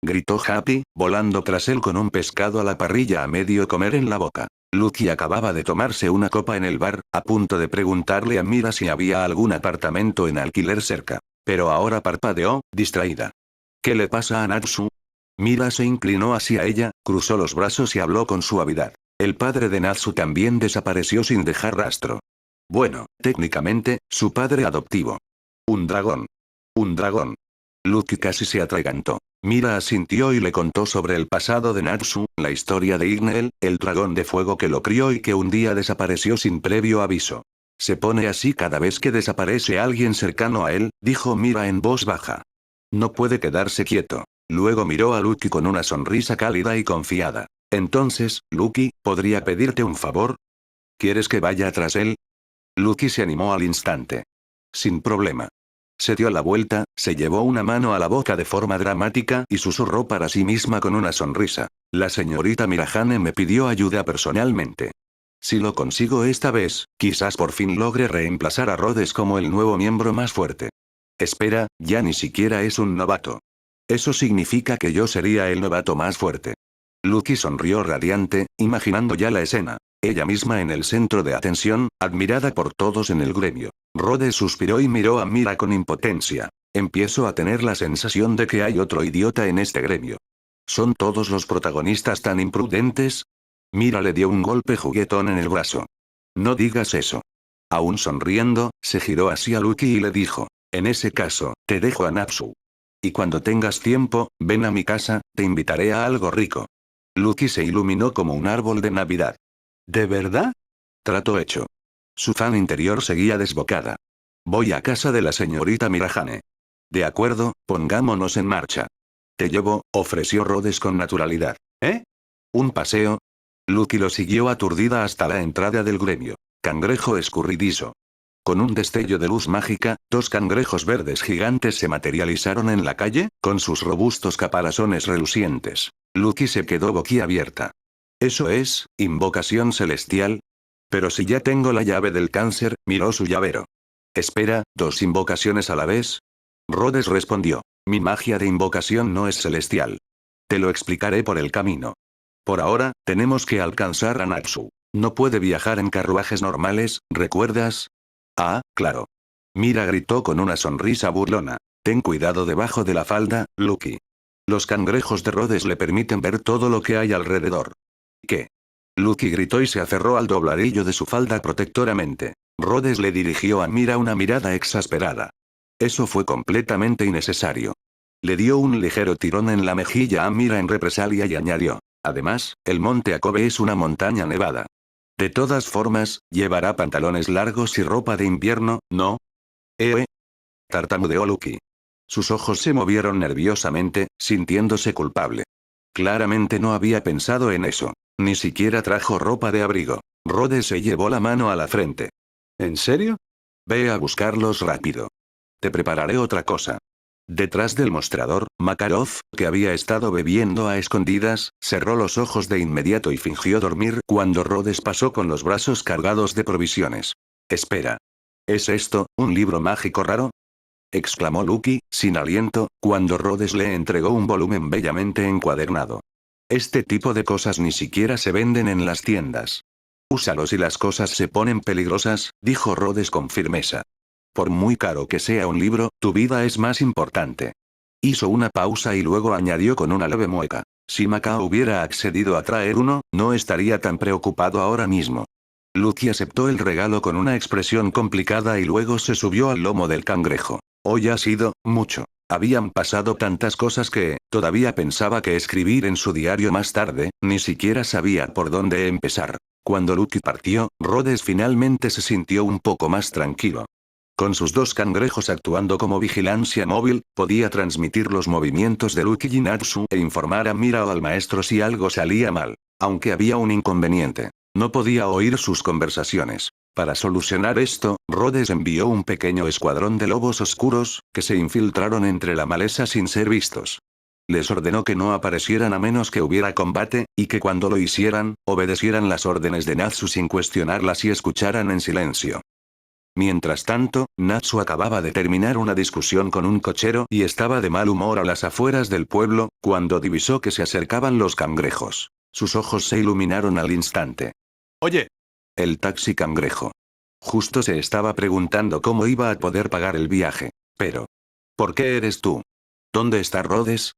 Gritó Happy, volando tras él con un pescado a la parrilla a medio comer en la boca. Lucky acababa de tomarse una copa en el bar, a punto de preguntarle a Mira si había algún apartamento en alquiler cerca. Pero ahora parpadeó, distraída. ¿Qué le pasa a Natsu? Mira se inclinó hacia ella, cruzó los brazos y habló con suavidad. El padre de Natsu también desapareció sin dejar rastro. Bueno, técnicamente, su padre adoptivo. Un dragón. Un dragón. Lucky casi se atragantó. Mira asintió y le contó sobre el pasado de Natsu, la historia de Igneel, el dragón de fuego que lo crió y que un día desapareció sin previo aviso. Se pone así cada vez que desaparece alguien cercano a él, dijo Mira en voz baja. No puede quedarse quieto. Luego miró a Lucky con una sonrisa cálida y confiada. Entonces, Lucky, ¿podría pedirte un favor? ¿Quieres que vaya tras él? Lucky se animó al instante. Sin problema. Se dio la vuelta, se llevó una mano a la boca de forma dramática y susurró para sí misma con una sonrisa. La señorita Mirahane me pidió ayuda personalmente. Si lo consigo esta vez, quizás por fin logre reemplazar a Rhodes como el nuevo miembro más fuerte. Espera, ya ni siquiera es un novato. Eso significa que yo sería el novato más fuerte. Lucky sonrió radiante, imaginando ya la escena. Ella misma en el centro de atención, admirada por todos en el gremio. Rhodes suspiró y miró a Mira con impotencia. Empiezo a tener la sensación de que hay otro idiota en este gremio. ¿Son todos los protagonistas tan imprudentes? Mira le dio un golpe juguetón en el brazo. No digas eso. Aún sonriendo, se giró hacia Lucky y le dijo. En ese caso, te dejo a Natsu. Y cuando tengas tiempo, ven a mi casa, te invitaré a algo rico. Lucky se iluminó como un árbol de Navidad. ¿De verdad? Trato hecho. Su fan interior seguía desbocada. Voy a casa de la señorita Mirahane. De acuerdo, pongámonos en marcha. Te llevo, ofreció Rhodes con naturalidad. ¿Eh? ¿Un paseo? Lucky lo siguió aturdida hasta la entrada del gremio. Cangrejo escurridizo. Con un destello de luz mágica, dos cangrejos verdes gigantes se materializaron en la calle, con sus robustos caparazones relucientes. Lucky se quedó boquiabierta. ¿Eso es, invocación celestial? Pero si ya tengo la llave del cáncer, miró su llavero. Espera, ¿dos invocaciones a la vez? Rhodes respondió. Mi magia de invocación no es celestial. Te lo explicaré por el camino. Por ahora, tenemos que alcanzar a Natsu. No puede viajar en carruajes normales, ¿recuerdas? Ah, claro. Mira gritó con una sonrisa burlona. Ten cuidado debajo de la falda, Lucky. Los cangrejos de Rhodes le permiten ver todo lo que hay alrededor. ¿Qué? Lucky gritó y se aferró al dobladillo de su falda protectoramente. Rhodes le dirigió a Mira una mirada exasperada. Eso fue completamente innecesario. Le dio un ligero tirón en la mejilla a Mira en represalia y añadió. Además, el monte Akobe es una montaña nevada. De todas formas, llevará pantalones largos y ropa de invierno, ¿no? Tartamudeó Lucky. Sus ojos se movieron nerviosamente, sintiéndose culpable. Claramente no había pensado en eso. Ni siquiera trajo ropa de abrigo. Rhodes se llevó la mano a la frente. ¿En serio? Ve a buscarlos rápido. Te prepararé otra cosa. Detrás del mostrador, Makarov, que había estado bebiendo a escondidas, cerró los ojos de inmediato y fingió dormir cuando Rhodes pasó con los brazos cargados de provisiones. Espera. ¿Es esto, un libro mágico raro? Exclamó Lucky, sin aliento, cuando Rhodes le entregó un volumen bellamente encuadernado. Este tipo de cosas ni siquiera se venden en las tiendas. Úsalos y las cosas se ponen peligrosas, dijo Rhodes con firmeza. Por muy caro que sea un libro, tu vida es más importante. Hizo una pausa y luego añadió con una leve mueca. Si Macao hubiera accedido a traer uno, no estaría tan preocupado ahora mismo. Lucky aceptó el regalo con una expresión complicada y luego se subió al lomo del cangrejo. Hoy ha sido mucho. Habían pasado tantas cosas que, todavía pensaba que escribir en su diario más tarde, ni siquiera sabía por dónde empezar. Cuando Lucky partió, Rhodes finalmente se sintió un poco más tranquilo. Con sus dos cangrejos actuando como vigilancia móvil, podía transmitir los movimientos de Lucky y Natsu e informar a Mira o al maestro si algo salía mal. Aunque había un inconveniente. No podía oír sus conversaciones. Para solucionar esto, Rhodes envió un pequeño escuadrón de lobos oscuros, que se infiltraron entre la maleza sin ser vistos. Les ordenó que no aparecieran a menos que hubiera combate, y que cuando lo hicieran, obedecieran las órdenes de Natsu sin cuestionarlas y escucharan en silencio. Mientras tanto, Natsu acababa de terminar una discusión con un cochero y estaba de mal humor a las afueras del pueblo, cuando divisó que se acercaban los cangrejos. Sus ojos se iluminaron al instante. Oye. El taxi cangrejo. Justo se estaba preguntando cómo iba a poder pagar el viaje. Pero. ¿Por qué eres tú? ¿Dónde está Rhodes?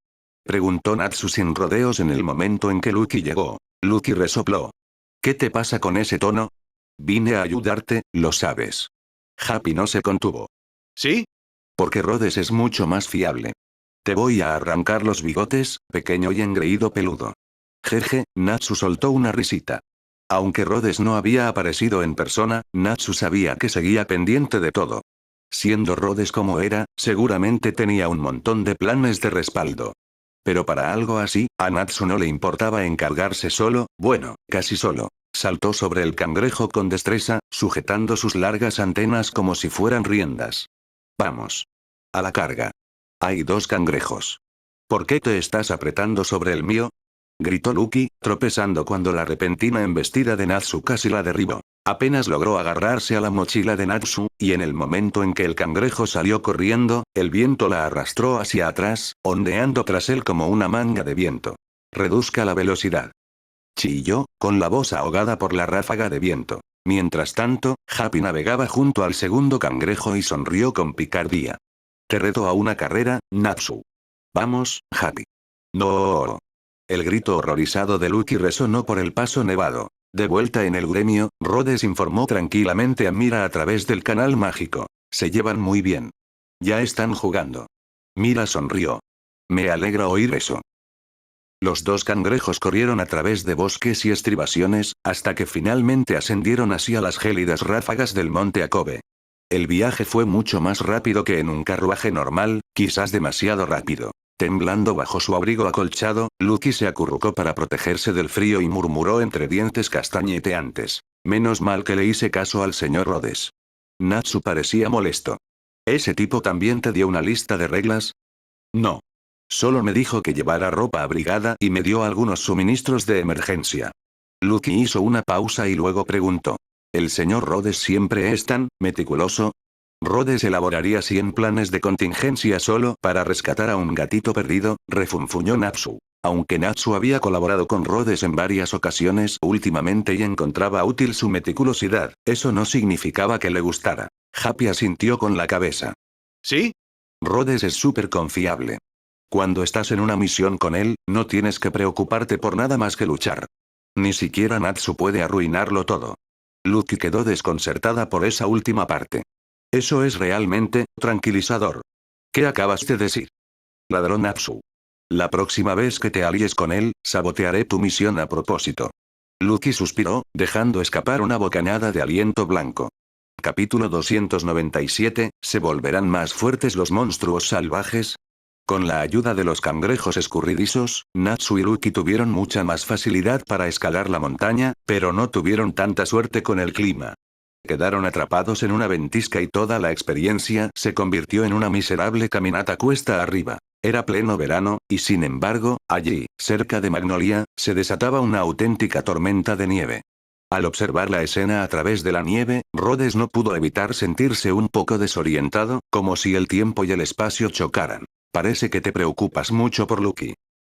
Preguntó Natsu sin rodeos en el momento en que Lucky llegó. Lucky resopló. ¿Qué te pasa con ese tono? Vine a ayudarte, lo sabes. Happy no se contuvo. ¿Sí? Porque Rhodes es mucho más fiable. Te voy a arrancar los bigotes, pequeño y engreído peludo. Jeje, Natsu soltó una risita. Aunque Rhodes no había aparecido en persona, Natsu sabía que seguía pendiente de todo. Siendo Rhodes como era, seguramente tenía un montón de planes de respaldo. Pero para algo así, a Natsu no le importaba encargarse solo, bueno, casi solo. Saltó sobre el cangrejo con destreza, sujetando sus largas antenas como si fueran riendas. Vamos. A la carga. Hay dos cangrejos. ¿Por qué te estás apretando sobre el mío? Gritó Lucky, tropezando cuando la repentina embestida de Natsu casi la derribó. Apenas logró agarrarse a la mochila de Natsu, y en el momento en que el cangrejo salió corriendo, el viento la arrastró hacia atrás, ondeando tras él como una manga de viento. Reduzca la velocidad. Chilló, con la voz ahogada por la ráfaga de viento. Mientras tanto, Happy navegaba junto al segundo cangrejo y sonrió con picardía. Te reto a una carrera, Natsu. Vamos, Happy. No. El grito horrorizado de Lucky resonó por el paso nevado. De vuelta en el gremio, Rhodes informó tranquilamente a Mira a través del canal mágico. Se llevan muy bien. Ya están jugando. Mira sonrió. Me alegra oír eso. Los dos cangrejos corrieron a través de bosques y estribaciones, hasta que finalmente ascendieron hacia las gélidas ráfagas del monte Akobe. El viaje fue mucho más rápido que en un carruaje normal, quizás demasiado rápido. Temblando bajo su abrigo acolchado, Lucky se acurrucó para protegerse del frío y murmuró entre dientes castañeteantes. Menos mal que le hice caso al señor Rhodes. Natsu parecía molesto. ¿Ese tipo también te dio una lista de reglas? No. Solo me dijo que llevara ropa abrigada y me dio algunos suministros de emergencia. Lucky hizo una pausa y luego preguntó. ¿El señor Rhodes siempre es tan meticuloso? Rhodes elaboraría 100 planes de contingencia solo para rescatar a un gatito perdido, refunfuñó Natsu. Aunque Natsu había colaborado con Rhodes en varias ocasiones últimamente y encontraba útil su meticulosidad, eso no significaba que le gustara. Happy asintió con la cabeza. ¿Sí? Rhodes es súper confiable. Cuando estás en una misión con él, no tienes que preocuparte por nada más que luchar. Ni siquiera Natsu puede arruinarlo todo. Lucky quedó desconcertada por esa última parte. Eso es realmente tranquilizador. ¿Qué acabas de decir? Ladró Natsu. La próxima vez que te alíes con él, sabotearé tu misión a propósito. Lucky suspiró, dejando escapar una bocanada de aliento blanco. Capítulo 297, ¿se volverán más fuertes los monstruos salvajes? Con la ayuda de los cangrejos escurridizos, Natsu y Lucky tuvieron mucha más facilidad para escalar la montaña, pero no tuvieron tanta suerte con el clima. Quedaron atrapados en una ventisca y toda la experiencia se convirtió en una miserable caminata cuesta arriba. Era pleno verano, y sin embargo, allí, cerca de Magnolia, se desataba una auténtica tormenta de nieve. Al observar la escena a través de la nieve, Rhodes no pudo evitar sentirse un poco desorientado, como si el tiempo y el espacio chocaran. Parece que te preocupas mucho por Lucky.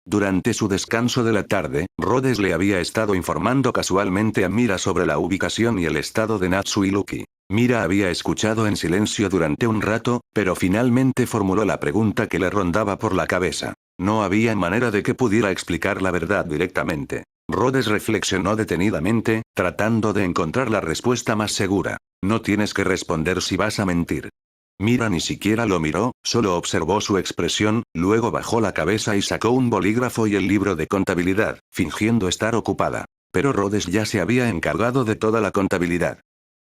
Durante su descanso de la tarde, Rhodes le había estado informando casualmente a Mira sobre la ubicación y el estado de Natsu y Lucky. Mira había escuchado en silencio durante un rato, pero finalmente formuló la pregunta que le rondaba por la cabeza. No había manera de que pudiera explicar la verdad directamente. Rhodes reflexionó detenidamente, tratando de encontrar la respuesta más segura. No tienes que responder si vas a mentir. Mira ni siquiera lo miró, solo observó su expresión, luego bajó la cabeza y sacó un bolígrafo y el libro de contabilidad, fingiendo estar ocupada. Pero Rhodes ya se había encargado de toda la contabilidad.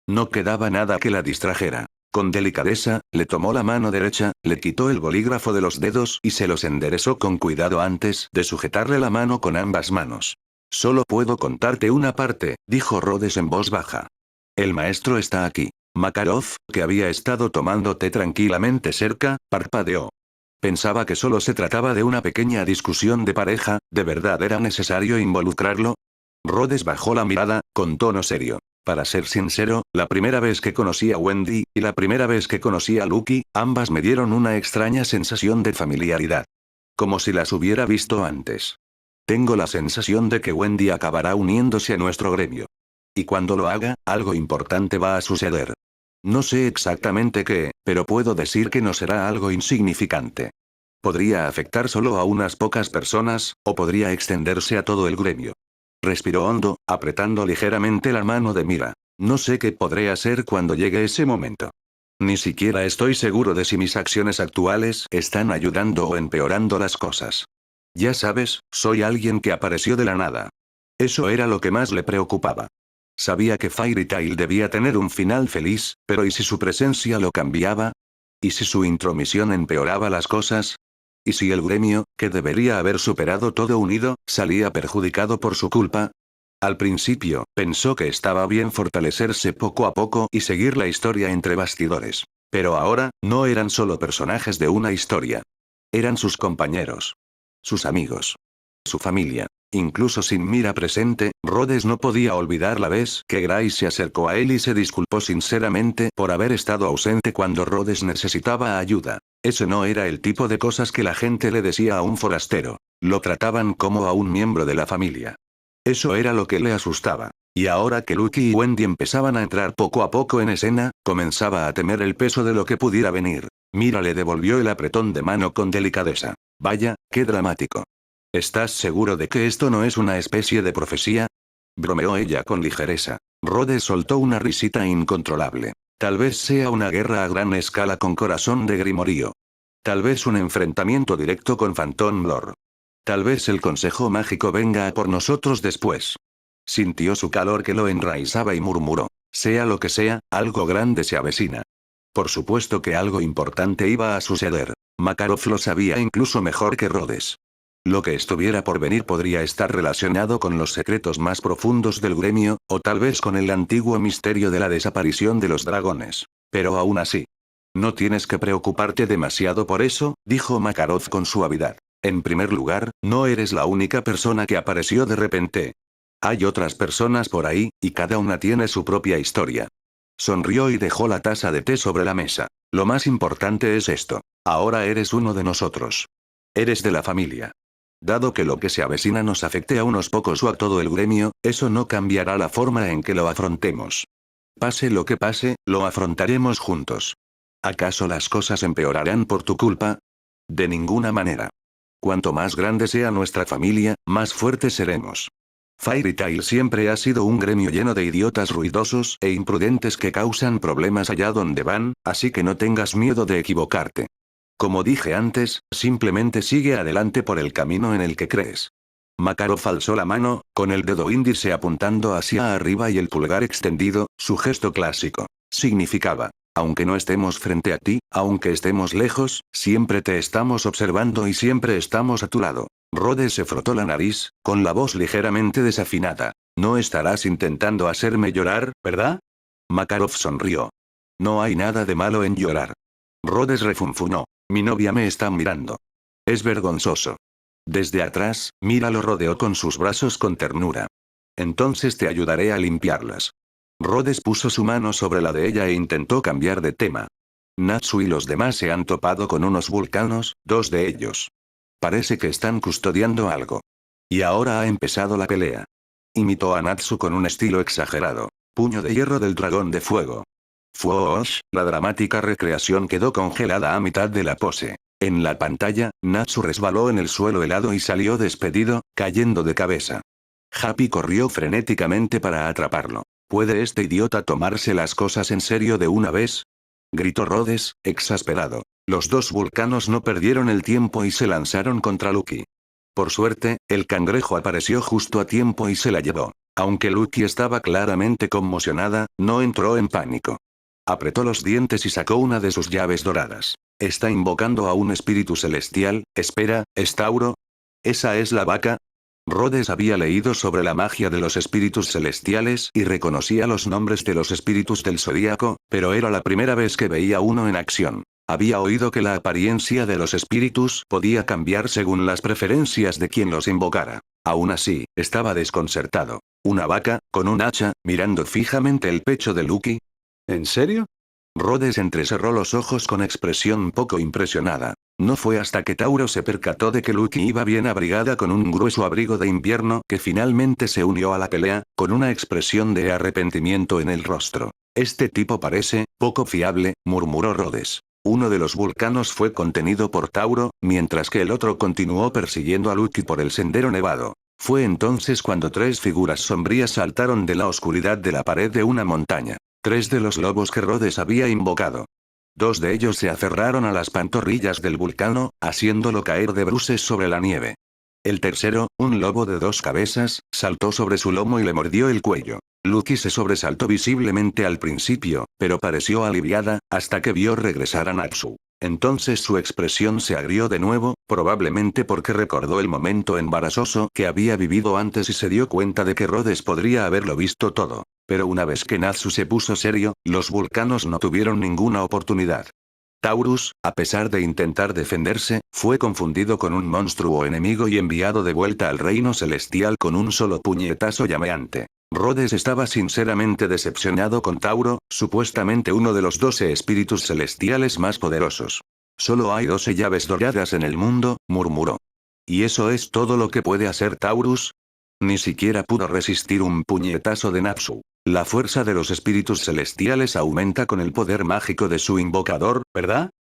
No quedaba nada que la distrajera. Con delicadeza, le tomó la mano derecha, le quitó el bolígrafo de los dedos y se los enderezó con cuidado antes de sujetarle la mano con ambas manos. Solo puedo contarte una parte, dijo Rhodes en voz baja. El maestro está aquí. Makarov, que había estado tomando té tranquilamente cerca, parpadeó. Pensaba que solo se trataba de una pequeña discusión de pareja, ¿de verdad era necesario involucrarlo? Rhodes bajó la mirada, con tono serio. Para ser sincero, la primera vez que conocí a Wendy, y la primera vez que conocí a Lucky, ambas me dieron una extraña sensación de familiaridad. Como si las hubiera visto antes. Tengo la sensación de que Wendy acabará uniéndose a nuestro gremio. Y cuando lo haga, algo importante va a suceder. No sé exactamente qué, pero puedo decir que no será algo insignificante. Podría afectar solo a unas pocas personas, o podría extenderse a todo el gremio. Respiró hondo, apretando ligeramente la mano de Mira. No sé qué podré hacer cuando llegue ese momento. Ni siquiera estoy seguro de si mis acciones actuales están ayudando o empeorando las cosas. Ya sabes, soy alguien que apareció de la nada. Eso era lo que más le preocupaba. Sabía que Fairy Tail debía tener un final feliz, pero ¿y si su presencia lo cambiaba? ¿Y si su intromisión empeoraba las cosas? ¿Y si el gremio, que debería haber superado todo unido, salía perjudicado por su culpa? Al principio, pensó que estaba bien fortalecerse poco a poco y seguir la historia entre bastidores. Pero ahora, no eran solo personajes de una historia. Eran sus compañeros. Sus amigos. Su familia. Incluso sin Mira presente, Rhodes no podía olvidar la vez que Grace se acercó a él y se disculpó sinceramente por haber estado ausente cuando Rhodes necesitaba ayuda. Ese no era el tipo de cosas que la gente le decía a un forastero. Lo trataban como a un miembro de la familia. Eso era lo que le asustaba. Y ahora que Lucky y Wendy empezaban a entrar poco a poco en escena, comenzaba a temer el peso de lo que pudiera venir. Mira le devolvió el apretón de mano con delicadeza. Vaya, qué dramático. ¿Estás seguro de que esto no es una especie de profecía? Bromeó ella con ligereza. Rhodes soltó una risita incontrolable. Tal vez sea una guerra a gran escala con Corazón de Grimorío. Tal vez un enfrentamiento directo con Phantom Lord. Tal vez el consejo mágico venga a por nosotros después. Sintió su calor que lo enraizaba y murmuró. Sea lo que sea, algo grande se avecina. Por supuesto que algo importante iba a suceder. Makarov lo sabía incluso mejor que Rhodes. Lo que estuviera por venir podría estar relacionado con los secretos más profundos del gremio, o tal vez con el antiguo misterio de la desaparición de los dragones. Pero aún así. No tienes que preocuparte demasiado por eso, dijo Makarov con suavidad. En primer lugar, no eres la única persona que apareció de repente. Hay otras personas por ahí, y cada una tiene su propia historia. Sonrió y dejó la taza de té sobre la mesa. Lo más importante es esto. Ahora eres uno de nosotros. Eres de la familia. Dado que lo que se avecina nos afecte a unos pocos o a todo el gremio, eso no cambiará la forma en que lo afrontemos. Pase lo que pase, lo afrontaremos juntos. ¿Acaso las cosas empeorarán por tu culpa? De ninguna manera. Cuanto más grande sea nuestra familia, más fuertes seremos. Fairy Tail siempre ha sido un gremio lleno de idiotas ruidosos e imprudentes que causan problemas allá donde van, así que no tengas miedo de equivocarte. Como dije antes, simplemente sigue adelante por el camino en el que crees. Makarov alzó la mano, con el dedo índice apuntando hacia arriba y el pulgar extendido, su gesto clásico. Significaba, aunque no estemos frente a ti, aunque estemos lejos, siempre te estamos observando y siempre estamos a tu lado. Rhodes se frotó la nariz, con la voz ligeramente desafinada. No estarás intentando hacerme llorar, ¿verdad? Makarov sonrió. No hay nada de malo en llorar. Rhodes refunfuñó. Mi novia me está mirando. Es vergonzoso. Desde atrás, Mira lo rodeó con sus brazos con ternura. Entonces te ayudaré a limpiarlas. Rhodes puso su mano sobre la de ella e intentó cambiar de tema. Natsu y los demás se han topado con unos vulcanos, dos de ellos. Parece que están custodiando algo. Y ahora ha empezado la pelea. Imitó a Natsu con un estilo exagerado. Puño de hierro del dragón de fuego. Fuosh, la dramática recreación quedó congelada a mitad de la pose. En la pantalla, Natsu resbaló en el suelo helado y salió despedido, cayendo de cabeza. Happy corrió frenéticamente para atraparlo. ¿Puede este idiota tomarse las cosas en serio de una vez? Gritó Rhodes, exasperado. Los dos vulcanos no perdieron el tiempo y se lanzaron contra Lucky. Por suerte, el cangrejo apareció justo a tiempo y se la llevó. Aunque Lucky estaba claramente conmocionada, no entró en pánico. Apretó los dientes y sacó una de sus llaves doradas. ¿Está invocando a un espíritu celestial? Espera, ¿es Tauro? ¿Esa es la vaca? Rhodes había leído sobre la magia de los espíritus celestiales y reconocía los nombres de los espíritus del zodíaco, pero era la primera vez que veía uno en acción. Había oído que la apariencia de los espíritus podía cambiar según las preferencias de quien los invocara. Aún así, estaba desconcertado. ¿Una vaca, con un hacha, mirando fijamente el pecho de Lucky? ¿En serio? Rhodes entrecerró los ojos con expresión poco impresionada. No fue hasta que Tauro se percató de que Lucky iba bien abrigada con un grueso abrigo de invierno que finalmente se unió a la pelea, con una expresión de arrepentimiento en el rostro. Este tipo parece poco fiable, murmuró Rhodes. Uno de los vulcanos fue contenido por Tauro, mientras que el otro continuó persiguiendo a Lucky por el sendero nevado. Fue entonces cuando tres figuras sombrías saltaron de la oscuridad de la pared de una montaña. Tres de los lobos que Rhodes había invocado. Dos de ellos se aferraron a las pantorrillas del vulcano, haciéndolo caer de bruces sobre la nieve. El tercero, un lobo de dos cabezas, saltó sobre su lomo y le mordió el cuello. Lucky se sobresaltó visiblemente al principio, pero pareció aliviada, hasta que vio regresar a Natsu. Entonces su expresión se agrió de nuevo, probablemente porque recordó el momento embarazoso que había vivido antes y se dio cuenta de que Rhodes podría haberlo visto todo. Pero una vez que Natsu se puso serio, los vulcanos no tuvieron ninguna oportunidad. Taurus, a pesar de intentar defenderse, fue confundido con un monstruo enemigo y enviado de vuelta al reino celestial con un solo puñetazo llameante. Rhodes estaba sinceramente decepcionado con Tauro, supuestamente uno de los 12 espíritus celestiales más poderosos. Solo hay 12 llaves doradas en el mundo, murmuró. ¿Y eso es todo lo que puede hacer Taurus? Ni siquiera pudo resistir un puñetazo de Natsu. La fuerza de los espíritus celestiales aumenta con el poder mágico de su invocador, ¿verdad?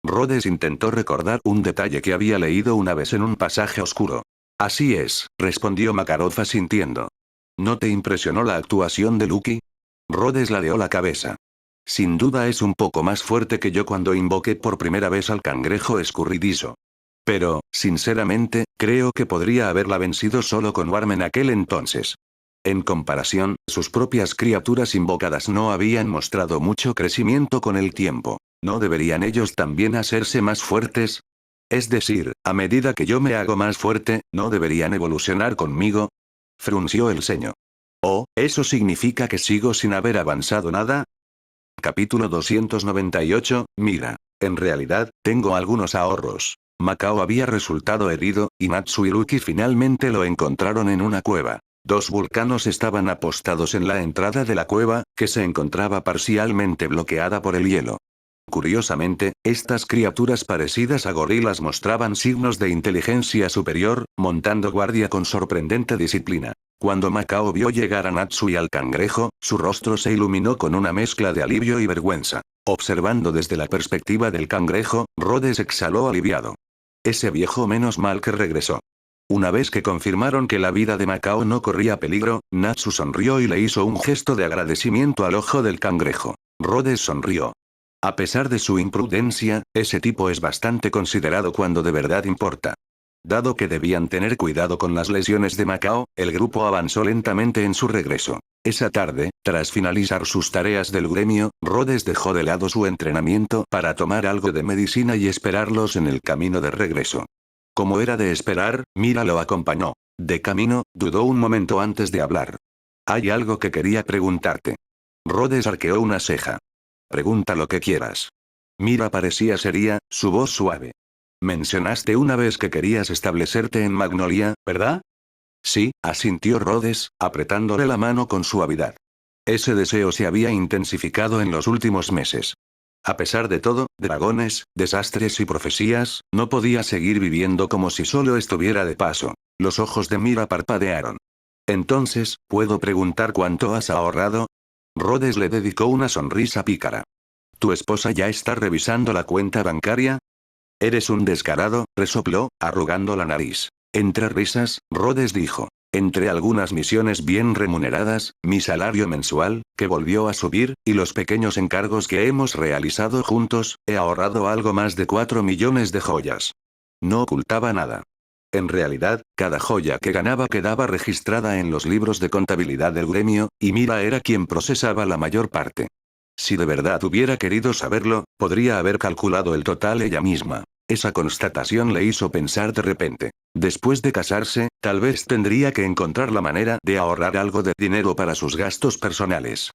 Rhodes intentó recordar un detalle que había leído una vez en un pasaje oscuro. Así es, respondió Makarov asintiendo. ¿No te impresionó la actuación de Lucky? Rhodes ladeó la cabeza. Sin duda es un poco más fuerte que yo cuando invoqué por primera vez al cangrejo escurridizo. Pero, sinceramente, creo que podría haberla vencido solo con Warm en aquel entonces. En comparación, sus propias criaturas invocadas no habían mostrado mucho crecimiento con el tiempo. ¿No deberían ellos también hacerse más fuertes? Es decir, a medida que yo me hago más fuerte, ¿no deberían evolucionar conmigo? Frunció el ceño. Oh, ¿eso significa que sigo sin haber avanzado nada? Capítulo 298, mira. En realidad, tengo algunos ahorros. Macao había resultado herido, y Natsu y Lucky finalmente lo encontraron en una cueva. Dos vulcanos estaban apostados en la entrada de la cueva, que se encontraba parcialmente bloqueada por el hielo. Curiosamente, estas criaturas parecidas a gorilas mostraban signos de inteligencia superior, montando guardia con sorprendente disciplina. Cuando Macao vio llegar a Natsu y al cangrejo, su rostro se iluminó con una mezcla de alivio y vergüenza. Observando desde la perspectiva del cangrejo, Rhodes exhaló aliviado. Ese viejo menos mal que regresó. Una vez que confirmaron que la vida de Macao no corría peligro, Natsu sonrió y le hizo un gesto de agradecimiento al ojo del cangrejo. Rhodes sonrió. A pesar de su imprudencia, ese tipo es bastante considerado cuando de verdad importa. Dado que debían tener cuidado con las lesiones de Macao, el grupo avanzó lentamente en su regreso. Esa tarde, tras finalizar sus tareas del gremio, Rhodes dejó de lado su entrenamiento para tomar algo de medicina y esperarlos en el camino de regreso. Como era de esperar, Mira lo acompañó. De camino, dudó un momento antes de hablar. Hay algo que quería preguntarte. Rhodes arqueó una ceja. Pregunta lo que quieras. Mira parecía seria, su voz suave. Mencionaste una vez que querías establecerte en Magnolia, ¿verdad? Sí, asintió Rhodes, apretándole la mano con suavidad. Ese deseo se había intensificado en los últimos meses. A pesar de todo, dragones, desastres y profecías, no podía seguir viviendo como si solo estuviera de paso. Los ojos de Mira parpadearon. Entonces, ¿puedo preguntar cuánto has ahorrado? Rhodes le dedicó una sonrisa pícara. ¿Tu esposa ya está revisando la cuenta bancaria? Eres un descarado, resopló, arrugando la nariz. Entre risas, Rhodes dijo. Entre algunas misiones bien remuneradas, mi salario mensual, que volvió a subir, y los pequeños encargos que hemos realizado juntos, he ahorrado algo más de 4 millones de joyas. No ocultaba nada. En realidad, cada joya que ganaba quedaba registrada en los libros de contabilidad del gremio, y Mira era quien procesaba la mayor parte. Si de verdad hubiera querido saberlo, podría haber calculado el total ella misma. Esa constatación le hizo pensar de repente. Después de casarse, tal vez tendría que encontrar la manera de ahorrar algo de dinero para sus gastos personales.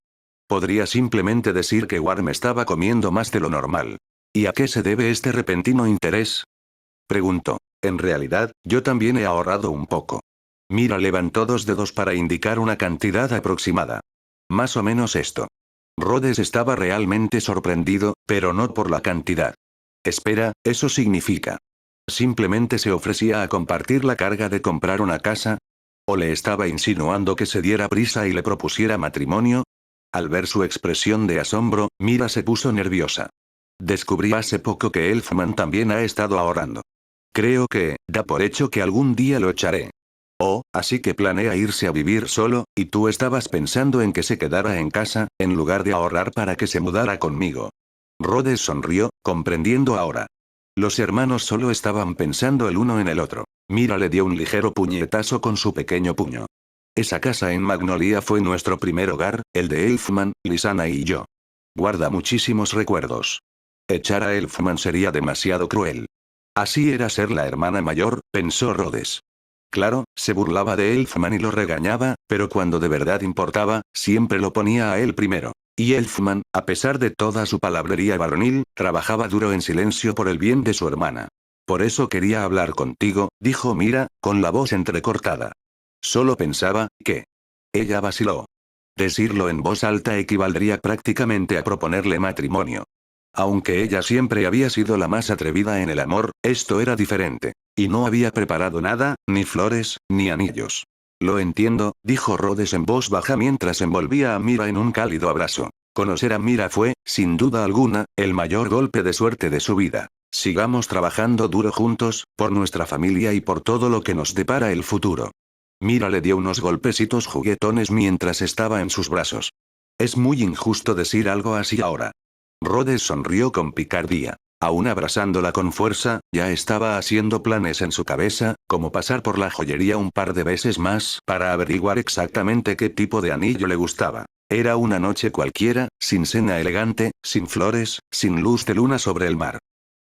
Podría simplemente decir que Warm estaba comiendo más de lo normal. ¿Y a qué se debe este repentino interés? Preguntó. En realidad, yo también he ahorrado un poco. Mira levantó dos dedos para indicar una cantidad aproximada. Más o menos esto. Rhodes estaba realmente sorprendido, pero no por la cantidad. Espera, ¿eso significa? ¿Simplemente se ofrecía a compartir la carga de comprar una casa? ¿O le estaba insinuando que se diera prisa y le propusiera matrimonio? Al ver su expresión de asombro, Mira se puso nerviosa. Descubrí hace poco que Elfman también ha estado ahorrando. Creo que, da por hecho que algún día lo echaré. Oh, así que planea irse a vivir solo, y tú estabas pensando en que se quedara en casa, en lugar de ahorrar para que se mudara conmigo. Rhodes sonrió, comprendiendo ahora. Los hermanos solo estaban pensando el uno en el otro. Mira le dio un ligero puñetazo con su pequeño puño. Esa casa en Magnolia fue nuestro primer hogar, el de Elfman, Lysana y yo. Guarda muchísimos recuerdos. Echar a Elfman sería demasiado cruel. Así era ser la hermana mayor, pensó Rhodes. Claro, se burlaba de Elfman y lo regañaba, pero cuando de verdad importaba, siempre lo ponía a él primero. Y Elfman, a pesar de toda su palabrería varonil, trabajaba duro en silencio por el bien de su hermana. Por eso quería hablar contigo, dijo Mira, con la voz entrecortada. Solo pensaba, que... Ella vaciló. Decirlo en voz alta equivaldría prácticamente a proponerle matrimonio. Aunque ella siempre había sido la más atrevida en el amor, esto era diferente. Y no había preparado nada, ni flores, ni anillos. Lo entiendo, dijo Rhodes en voz baja mientras envolvía a Mira en un cálido abrazo. Conocer a Mira fue, sin duda alguna, el mayor golpe de suerte de su vida. Sigamos trabajando duro juntos, por nuestra familia y por todo lo que nos depara el futuro. Mira le dio unos golpecitos juguetones mientras estaba en sus brazos. Es muy injusto decir algo así ahora. Rhodes sonrió con picardía. Aún abrazándola con fuerza, ya estaba haciendo planes en su cabeza, como pasar por la joyería un par de veces más para averiguar exactamente qué tipo de anillo le gustaba. Era una noche cualquiera, sin cena elegante, sin flores, sin luz de luna sobre el mar.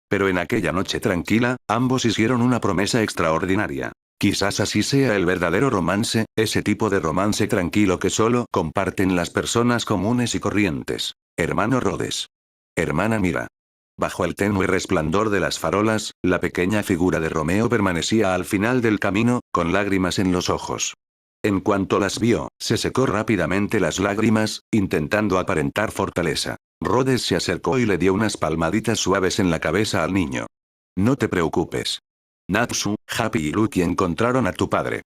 Pero en aquella noche tranquila, ambos hicieron una promesa extraordinaria. Quizás así sea el verdadero romance, ese tipo de romance tranquilo que solo comparten las personas comunes y corrientes. Hermano Rhodes. Hermana Mira. Bajo el tenue resplandor de las farolas, la pequeña figura de Romeo permanecía al final del camino, con lágrimas en los ojos. En cuanto las vio, se secó rápidamente las lágrimas, intentando aparentar fortaleza. Rhodes se acercó y le dio unas palmaditas suaves en la cabeza al niño. No te preocupes. Natsu, Happy y Lucky encontraron a tu padre.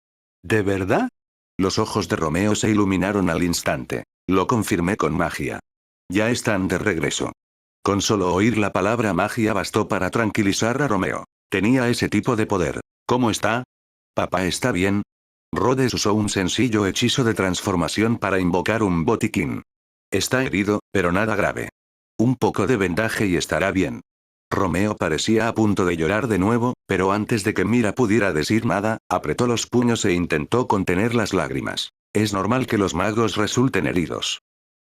¿De verdad? Los ojos de Romeo se iluminaron al instante. Lo confirmé con magia. Ya están de regreso. Con solo oír la palabra magia bastó para tranquilizar a Romeo. Tenía ese tipo de poder. ¿Cómo está? ¿Papá está bien? Rhodes usó un sencillo hechizo de transformación para invocar un botiquín. Está herido, pero nada grave. Un poco de vendaje y estará bien. Romeo parecía a punto de llorar de nuevo, pero antes de que Mira pudiera decir nada, apretó los puños e intentó contener las lágrimas. Es normal que los magos resulten heridos.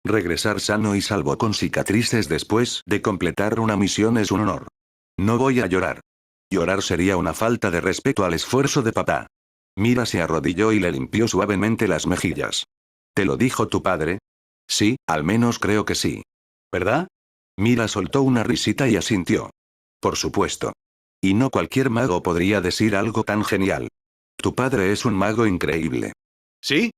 Regresar sano y salvo con cicatrices después de completar una misión es un honor. No voy a llorar. Llorar sería una falta de respeto al esfuerzo de papá. Mira se arrodilló y le limpió suavemente las mejillas. ¿Te lo dijo tu padre? Sí, al menos creo que sí. ¿Verdad? Mira soltó una risita y asintió. Por supuesto. Y no cualquier mago podría decir algo tan genial. Tu padre es un mago increíble. ¿Sí?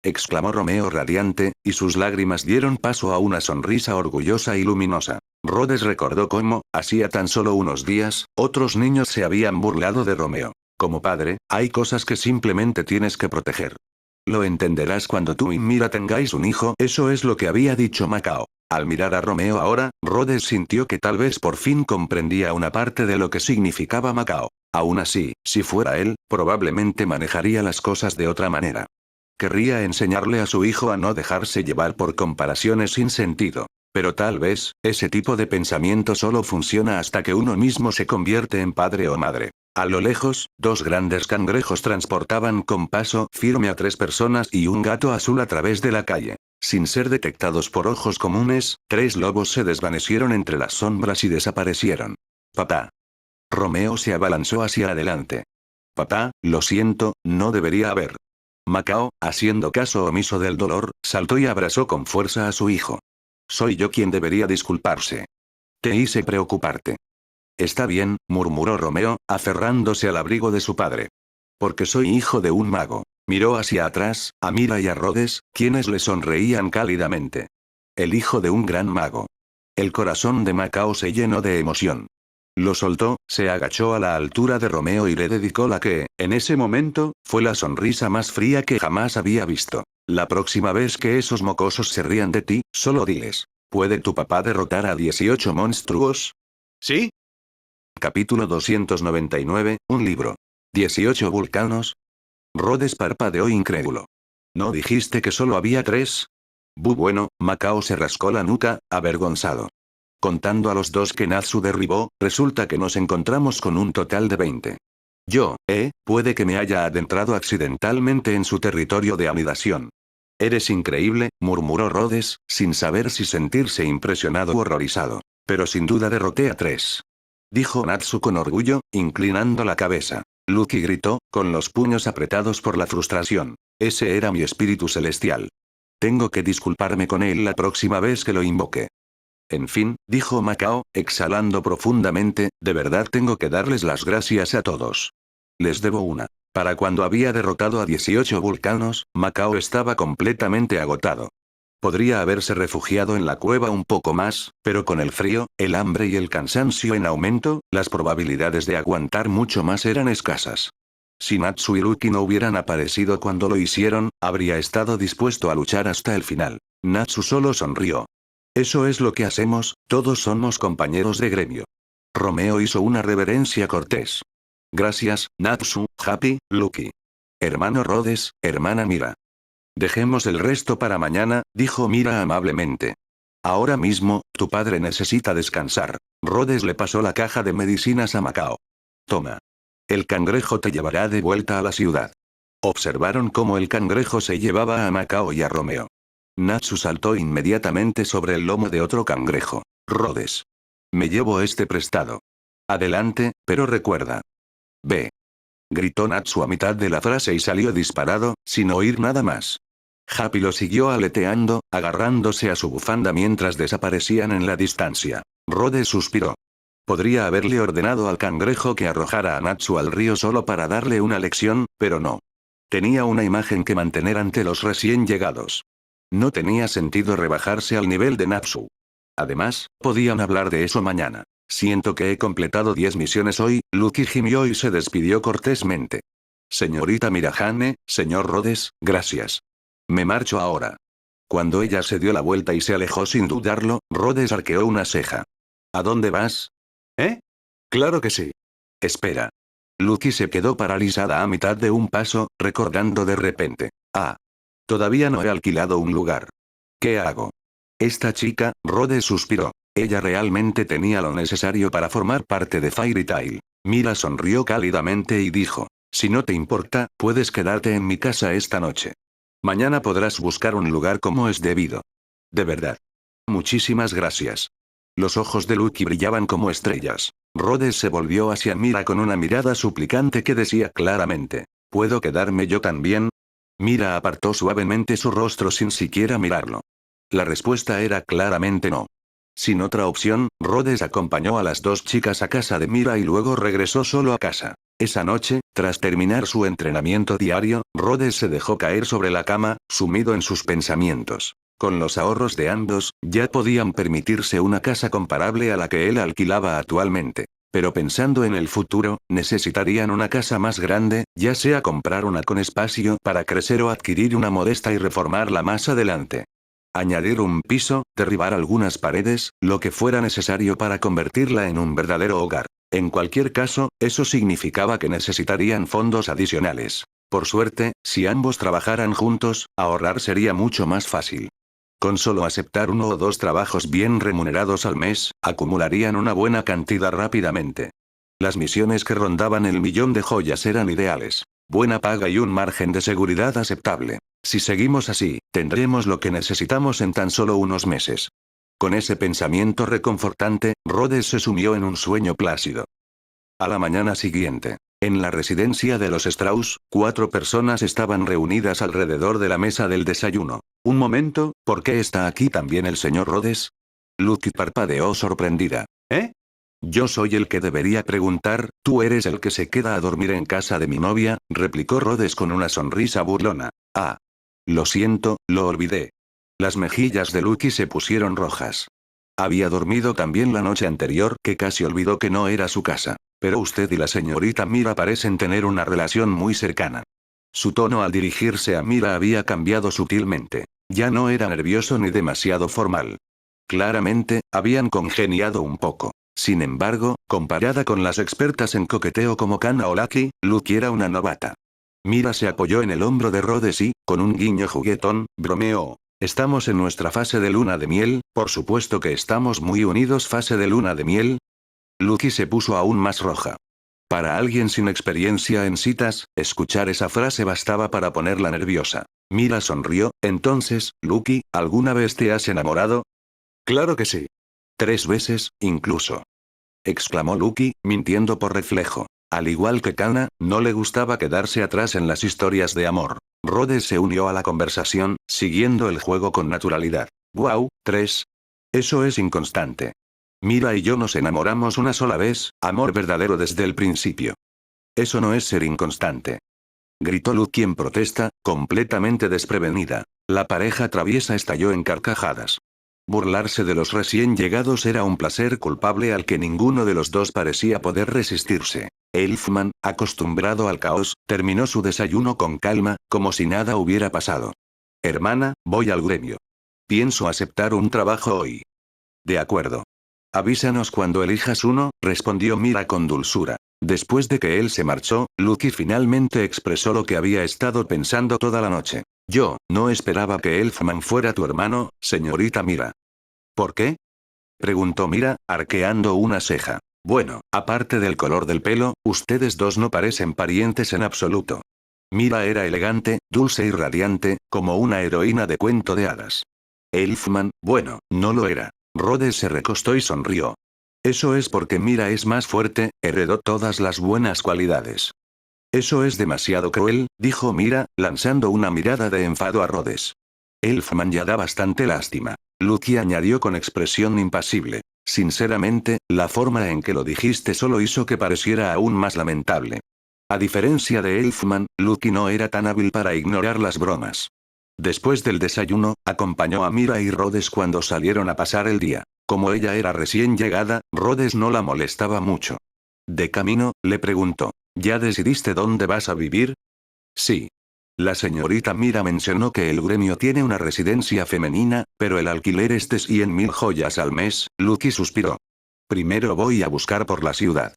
Exclamó Romeo radiante, y sus lágrimas dieron paso a una sonrisa orgullosa y luminosa. Rhodes recordó cómo, hacía tan solo unos días, otros niños se habían burlado de Romeo. Como padre, hay cosas que simplemente tienes que proteger. Lo entenderás cuando tú y Mira tengáis un hijo, eso es lo que había dicho Macao. Al mirar a Romeo ahora, Rhodes sintió que tal vez por fin comprendía una parte de lo que significaba Macao. Aún así, si fuera él, probablemente manejaría las cosas de otra manera. Querría enseñarle a su hijo a no dejarse llevar por comparaciones sin sentido. Pero tal vez, ese tipo de pensamiento solo funciona hasta que uno mismo se convierte en padre o madre. A lo lejos, dos grandes cangrejos transportaban con paso firme a 3 personas y un gato azul a través de la calle. Sin ser detectados por ojos comunes, 3 lobos se desvanecieron entre las sombras y desaparecieron. Papá. Romeo se abalanzó hacia adelante. Papá, lo siento, no debería haber. Macao, haciendo caso omiso del dolor, saltó y abrazó con fuerza a su hijo. Soy yo quien debería disculparse. Te hice preocuparte. Está bien, murmuró Romeo, aferrándose al abrigo de su padre. Porque soy hijo de un mago. Miró hacia atrás, a Mira y a Rhodes, quienes le sonreían cálidamente. El hijo de un gran mago. El corazón de Macao se llenó de emoción. Lo soltó, se agachó a la altura de Romeo y le dedicó la que, en ese momento, fue la sonrisa más fría que jamás había visto. La próxima vez que esos mocosos se rían de ti, solo diles. ¿Puede tu papá derrotar a 18 monstruos? ¿Sí? Capítulo 299, un libro. 18 vulcanos. Rhodes parpadeó incrédulo. ¿No dijiste que solo había 3? Bueno, Macao se rascó la nuca, avergonzado. Contando a los 2 que Natsu derribó, resulta que nos encontramos con un total de 20. Puede que me haya adentrado accidentalmente en su territorio de anidación. Eres increíble, murmuró Rhodes, sin saber si sentirse impresionado o horrorizado. Pero sin duda derroté a 3. Dijo Natsu con orgullo, inclinando la cabeza. Lucky gritó, con los puños apretados por la frustración. Ese era mi espíritu celestial. Tengo que disculparme con él la próxima vez que lo invoque. En fin, dijo Macao, exhalando profundamente, de verdad tengo que darles las gracias a todos. Les debo una. Para cuando había derrotado a 18 vulcanos, Macao estaba completamente agotado. Podría haberse refugiado en la cueva un poco más, pero con el frío, el hambre y el cansancio en aumento, las probabilidades de aguantar mucho más eran escasas. Si Natsu y Lucky no hubieran aparecido cuando lo hicieron, habría estado dispuesto a luchar hasta el final. Natsu solo sonrió. Eso es lo que hacemos, todos somos compañeros de gremio. Romeo hizo una reverencia cortés. Gracias, Natsu, Happy, Lucky. Hermano Rhodes, hermana Mira. Dejemos el resto para mañana, dijo Mira amablemente. Ahora mismo, tu padre necesita descansar. Rhodes le pasó la caja de medicinas a Macao. Toma. El cangrejo te llevará de vuelta a la ciudad. Observaron cómo el cangrejo se llevaba a Macao y a Romeo. Natsu saltó inmediatamente sobre el lomo de otro cangrejo. Rhodes. Me llevo este prestado. Adelante, pero recuerda. Ve. Gritó Natsu a mitad de la frase y salió disparado, sin oír nada más. Happy lo siguió aleteando, agarrándose a su bufanda mientras desaparecían en la distancia. Rhodes suspiró. Podría haberle ordenado al cangrejo que arrojara a Natsu al río solo para darle una lección, pero no. Tenía una imagen que mantener ante los recién llegados. No tenía sentido rebajarse al nivel de Natsu. Además, podían hablar de eso mañana. Siento que he completado 10 misiones hoy, Lucky gimió y se despidió cortésmente. Señorita Mirahane, señor Rhodes, gracias. Me marcho ahora. Cuando ella se dio la vuelta y se alejó sin dudarlo, Rhodes arqueó una ceja. ¿A dónde vas? Claro que sí. Espera. Lucky se quedó paralizada a mitad de un paso, recordando de repente. Todavía no he alquilado un lugar. ¿Qué hago? Esta chica, Rhodes suspiró. Ella realmente tenía lo necesario para formar parte de Fairy Tail. Mira sonrió cálidamente y dijo. Si no te importa, puedes quedarte en mi casa esta noche. Mañana podrás buscar un lugar como es debido. De verdad. Muchísimas gracias. Los ojos de Lucky brillaban como estrellas. Rhodes se volvió hacia Mira con una mirada suplicante que decía claramente. ¿Puedo quedarme yo también? Mira apartó suavemente su rostro sin siquiera mirarlo. La respuesta era claramente no. Sin otra opción, Rhodes acompañó a las 2 chicas a casa de Mira y luego regresó solo a casa. Esa noche, tras terminar su entrenamiento diario, Rhodes se dejó caer sobre la cama, sumido en sus pensamientos. Con los ahorros de ambos, ya podían permitirse una casa comparable a la que él alquilaba actualmente. Pero pensando en el futuro, necesitarían una casa más grande, ya sea comprar una con espacio para crecer o adquirir una modesta y reformarla más adelante. Añadir un piso, derribar algunas paredes, lo que fuera necesario para convertirla en un verdadero hogar. En cualquier caso, eso significaba que necesitarían fondos adicionales. Por suerte, si ambos trabajaran juntos, ahorrar sería mucho más fácil. Con solo aceptar uno o dos trabajos bien remunerados al mes, acumularían una buena cantidad rápidamente. Las misiones que rondaban el millón de joyas eran ideales. Buena paga y un margen de seguridad aceptable. Si seguimos así, tendremos lo que necesitamos en tan solo unos meses. Con ese pensamiento reconfortante, Rhodes se sumió en un sueño plácido. A la mañana siguiente, en la residencia de los Strauss, 4 personas estaban reunidas alrededor de la mesa del desayuno. Un momento, ¿por qué está aquí también el señor Rhodes? Lucky parpadeó sorprendida. ¿Eh? Yo soy el que debería preguntar, tú eres el que se queda a dormir en casa de mi novia, replicó Rhodes con una sonrisa burlona. Ah. Lo siento, lo olvidé. Las mejillas de Lucky se pusieron rojas. Había dormido también la noche anterior, que casi olvidó que no era su casa. Pero usted y la señorita Mira parecen tener una relación muy cercana. Su tono al dirigirse a Mira había cambiado sutilmente. Ya no era nervioso ni demasiado formal. Claramente, habían congeniado un poco. Sin embargo, comparada con las expertas en coqueteo como Kana o Lucky, Lucky era una novata. Mira se apoyó en el hombro de Rhodes y, con un guiño juguetón, bromeó. Estamos en nuestra fase de luna de miel, por supuesto que estamos muy unidos. ¿Fase de luna de miel? Lucky se puso aún más roja. Para alguien sin experiencia en citas, escuchar esa frase bastaba para ponerla nerviosa. Mira sonrió. Entonces, Lucky, ¿alguna vez te has enamorado? Claro que sí. 3 veces, incluso. Exclamó Lucky, mintiendo por reflejo. Al igual que Kana, no le gustaba quedarse atrás en las historias de amor. Rhodes se unió a la conversación, siguiendo el juego con naturalidad. Wow, 3. Eso es inconstante. Mira y yo nos enamoramos una sola vez, amor verdadero desde el principio. Eso no es ser inconstante. Gritó Lucky en protesta, completamente desprevenida. La pareja traviesa estalló en carcajadas. Burlarse de los recién llegados era un placer culpable al que ninguno de los dos parecía poder resistirse. Elfman, acostumbrado al caos, terminó su desayuno con calma, como si nada hubiera pasado. Hermana, voy al gremio. Pienso aceptar un trabajo hoy. De acuerdo. Avísanos cuando elijas uno, respondió Mira con dulzura. Después de que él se marchó, Lucky finalmente expresó lo que había estado pensando toda la noche. Yo, no esperaba que Elfman fuera tu hermano, señorita Mira. ¿Por qué? Preguntó Mira, arqueando una ceja. Bueno, aparte del color del pelo, ustedes dos no parecen parientes en absoluto. Mira era elegante, dulce y radiante, como una heroína de cuento de hadas. Elfman, bueno, no lo era. Rhodes se recostó y sonrió. Eso es porque Mira es más fuerte, heredó todas las buenas cualidades. Eso es demasiado cruel, dijo Mira, lanzando una mirada de enfado a Rhodes. Elfman ya da bastante lástima. Lucky añadió con expresión impasible. Sinceramente, la forma en que lo dijiste solo hizo que pareciera aún más lamentable. A diferencia de Elfman, Lucky no era tan hábil para ignorar las bromas. Después del desayuno, acompañó a Mira y Rhodes cuando salieron a pasar el día. Como ella era recién llegada, Rhodes no la molestaba mucho. De camino, le preguntó. ¿Ya decidiste dónde vas a vivir? Sí. La señorita Mira mencionó que el gremio tiene una residencia femenina, pero el alquiler es de 100.000 joyas al mes. Lucky suspiró. Primero voy a buscar por la ciudad.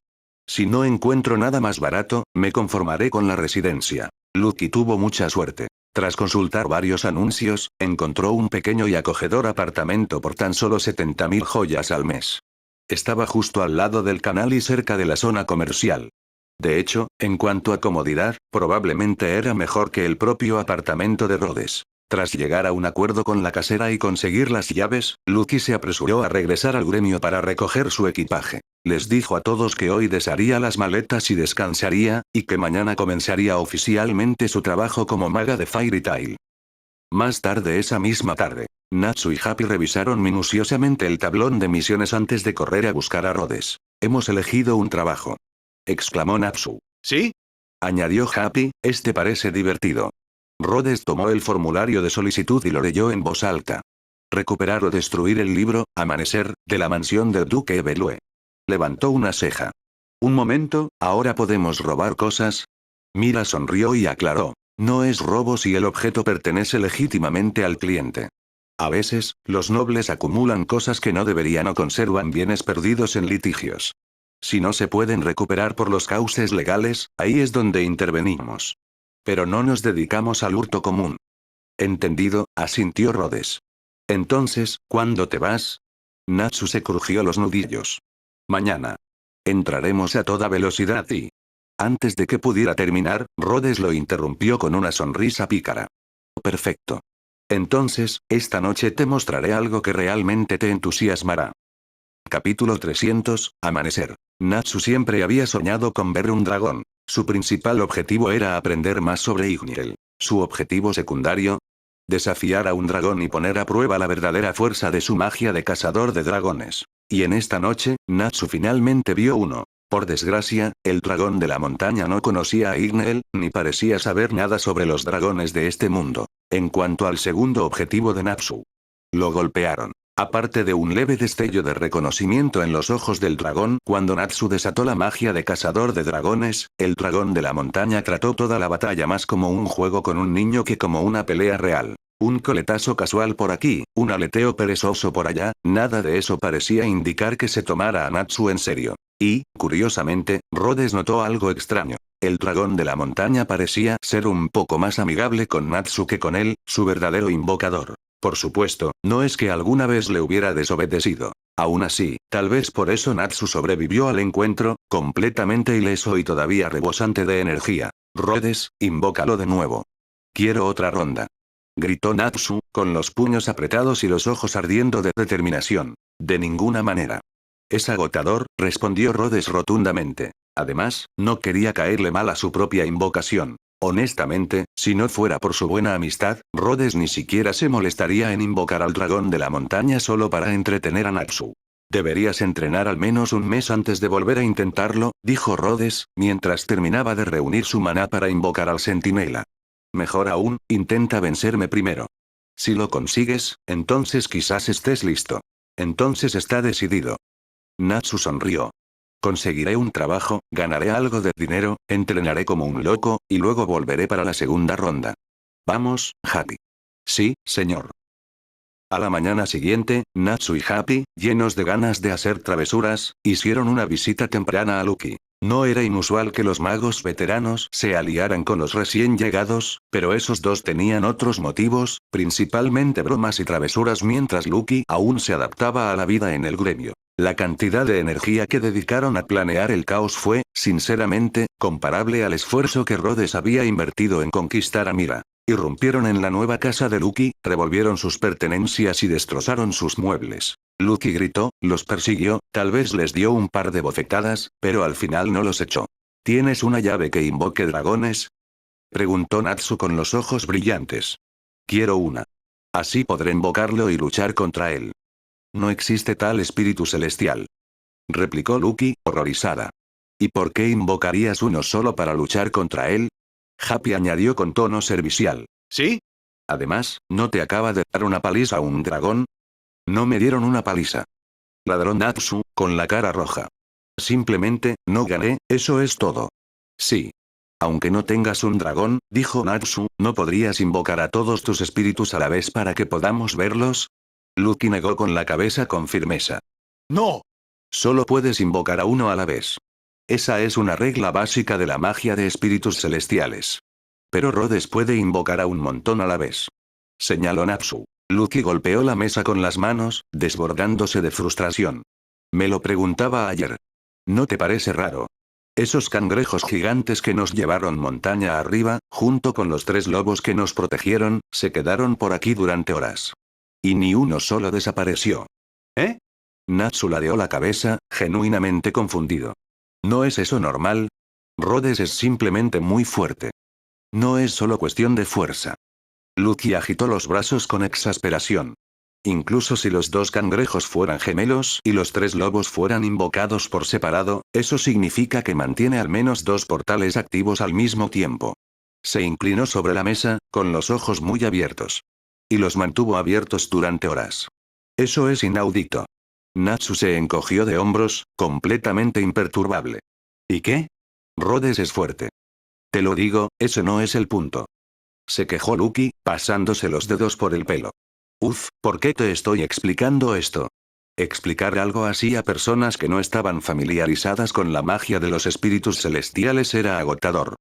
Si no encuentro nada más barato, me conformaré con la residencia. Lucky tuvo mucha suerte. Tras consultar varios anuncios, encontró un pequeño y acogedor apartamento por tan solo 70.000 joyas al mes. Estaba justo al lado del canal y cerca de la zona comercial. De hecho, en cuanto a comodidad, probablemente era mejor que el propio apartamento de Rhodes. Tras llegar a un acuerdo con la casera y conseguir las llaves, Lucky se apresuró a regresar al gremio para recoger su equipaje. Les dijo a todos que hoy desharía las maletas y descansaría, y que mañana comenzaría oficialmente su trabajo como maga de Fairy Tail. Más tarde esa misma tarde, Natsu y Happy revisaron minuciosamente el tablón de misiones antes de correr a buscar a Rhodes. Hemos elegido un trabajo. Exclamó Natsu. ¿Sí? Añadió Happy, este parece divertido. Rhodes tomó el formulario de solicitud y lo leyó en voz alta. Recuperar o destruir el libro, Amanecer, de la mansión del Duque Evelue. Levantó una ceja. Un momento, ¿ahora podemos robar cosas? Mira sonrió y aclaró. No es robo si el objeto pertenece legítimamente al cliente. A veces, los nobles acumulan cosas que no deberían o conservan bienes perdidos en litigios. Si no se pueden recuperar por los cauces legales, ahí es donde intervenimos. Pero no nos dedicamos al hurto común. Entendido, asintió Rhodes. Entonces, ¿cuándo te vas? Natsu se crujió los nudillos. Mañana. Entraremos a toda velocidad y... Antes de que pudiera terminar, Rhodes lo interrumpió con una sonrisa pícara. Perfecto. Entonces, esta noche te mostraré algo que realmente te entusiasmará. Capítulo 300, Amanecer. Natsu siempre había soñado con ver un dragón. Su principal objetivo era aprender más sobre Igniel. Su objetivo secundario, desafiar a un dragón y poner a prueba la verdadera fuerza de su magia de cazador de dragones. Y en esta noche, Natsu finalmente vio uno. Por desgracia, el dragón de la montaña no conocía a Igniel, ni parecía saber nada sobre los dragones de este mundo. En cuanto al segundo objetivo de Natsu, lo golpearon. Aparte de un leve destello de reconocimiento en los ojos del dragón, cuando Natsu desató la magia de cazador de dragones, el dragón de la montaña trató toda la batalla más como un juego con un niño que como una pelea real. Un coletazo casual por aquí, un aleteo perezoso por allá, nada de eso parecía indicar que se tomara a Natsu en serio. Y, curiosamente, Rhodes notó algo extraño. El dragón de la montaña parecía ser un poco más amigable con Natsu que con él, su verdadero invocador. Por supuesto, no es que alguna vez le hubiera desobedecido. Aún así, tal vez por eso Natsu sobrevivió al encuentro, completamente ileso y todavía rebosante de energía. Rhodes, invócalo de nuevo. Quiero otra ronda. Gritó Natsu, con los puños apretados y los ojos ardiendo de determinación. De ninguna manera. Es agotador, respondió Rhodes rotundamente. Además, no quería caerle mal a su propia invocación. Honestamente, si no fuera por su buena amistad, Rhodes ni siquiera se molestaría en invocar al dragón de la montaña solo para entretener a Natsu. Deberías entrenar al menos un mes antes de volver a intentarlo, dijo Rhodes, mientras terminaba de reunir su maná para invocar al centinela. Mejor aún, intenta vencerme primero. Si lo consigues, entonces quizás estés listo. Entonces está decidido. Natsu sonrió. Conseguiré un trabajo, ganaré algo de dinero, entrenaré como un loco, y luego volveré para la segunda ronda. Vamos, Happy. Sí, señor. A la mañana siguiente, Natsu y Happy, llenos de ganas de hacer travesuras, hicieron una visita temprana a Lucky. No era inusual que los magos veteranos se aliaran con los recién llegados, pero esos dos tenían otros motivos, principalmente bromas y travesuras mientras Lucky aún se adaptaba a la vida en el gremio. La cantidad de energía que dedicaron a planear el caos fue, sinceramente, comparable al esfuerzo que Rhodes había invertido en conquistar a Mira. Irrumpieron en la nueva casa de Lucky, revolvieron sus pertenencias y destrozaron sus muebles. Lucky gritó, los persiguió, tal vez les dio un par de bofetadas, pero al final no los echó. ¿Tienes una llave que invoque dragones? Preguntó Natsu con los ojos brillantes. Quiero una. Así podré invocarlo y luchar contra él. No existe tal espíritu celestial. Replicó Lucky, horrorizada. ¿Y por qué invocarías uno solo para luchar contra él? Happy añadió con tono servicial. ¿Sí? Además, ¿no te acaba de dar una paliza un dragón? No me dieron una paliza. Ladró Natsu, con la cara roja. Simplemente, no gané, eso es todo. Sí. Aunque no tengas un dragón, dijo Natsu, ¿no podrías invocar a todos tus espíritus a la vez para que podamos verlos? Lucky negó con la cabeza con firmeza. ¡No! Solo puedes invocar a uno a la vez. Esa es una regla básica de la magia de espíritus celestiales. Pero Rhodes puede invocar a un montón a la vez. Señaló Natsu. Lucky golpeó la mesa con las manos, desbordándose de frustración. Me lo preguntaba ayer. ¿No te parece raro? Esos cangrejos gigantes que nos llevaron montaña arriba, junto con los 3 lobos que nos protegieron, se quedaron por aquí durante horas. Y ni uno solo desapareció. ¿Eh? Natsu ladeó la cabeza, genuinamente confundido. ¿No es eso normal? Rhodes es simplemente muy fuerte. No es solo cuestión de fuerza. Lucky agitó los brazos con exasperación. Incluso si los 2 cangrejos fueran gemelos y los 3 lobos fueran invocados por separado, eso significa que mantiene al menos 2 portales activos al mismo tiempo. Se inclinó sobre la mesa, con los ojos muy abiertos. Y los mantuvo abiertos durante horas. Eso es inaudito. Natsu se encogió de hombros, completamente imperturbable. ¿Y qué? Rhodes es fuerte. Te lo digo, ese no es el punto. Se quejó Lucky, pasándose los dedos por el pelo. ¿Por qué te estoy explicando esto? Explicar algo así a personas que no estaban familiarizadas con la magia de los espíritus celestiales era agotador.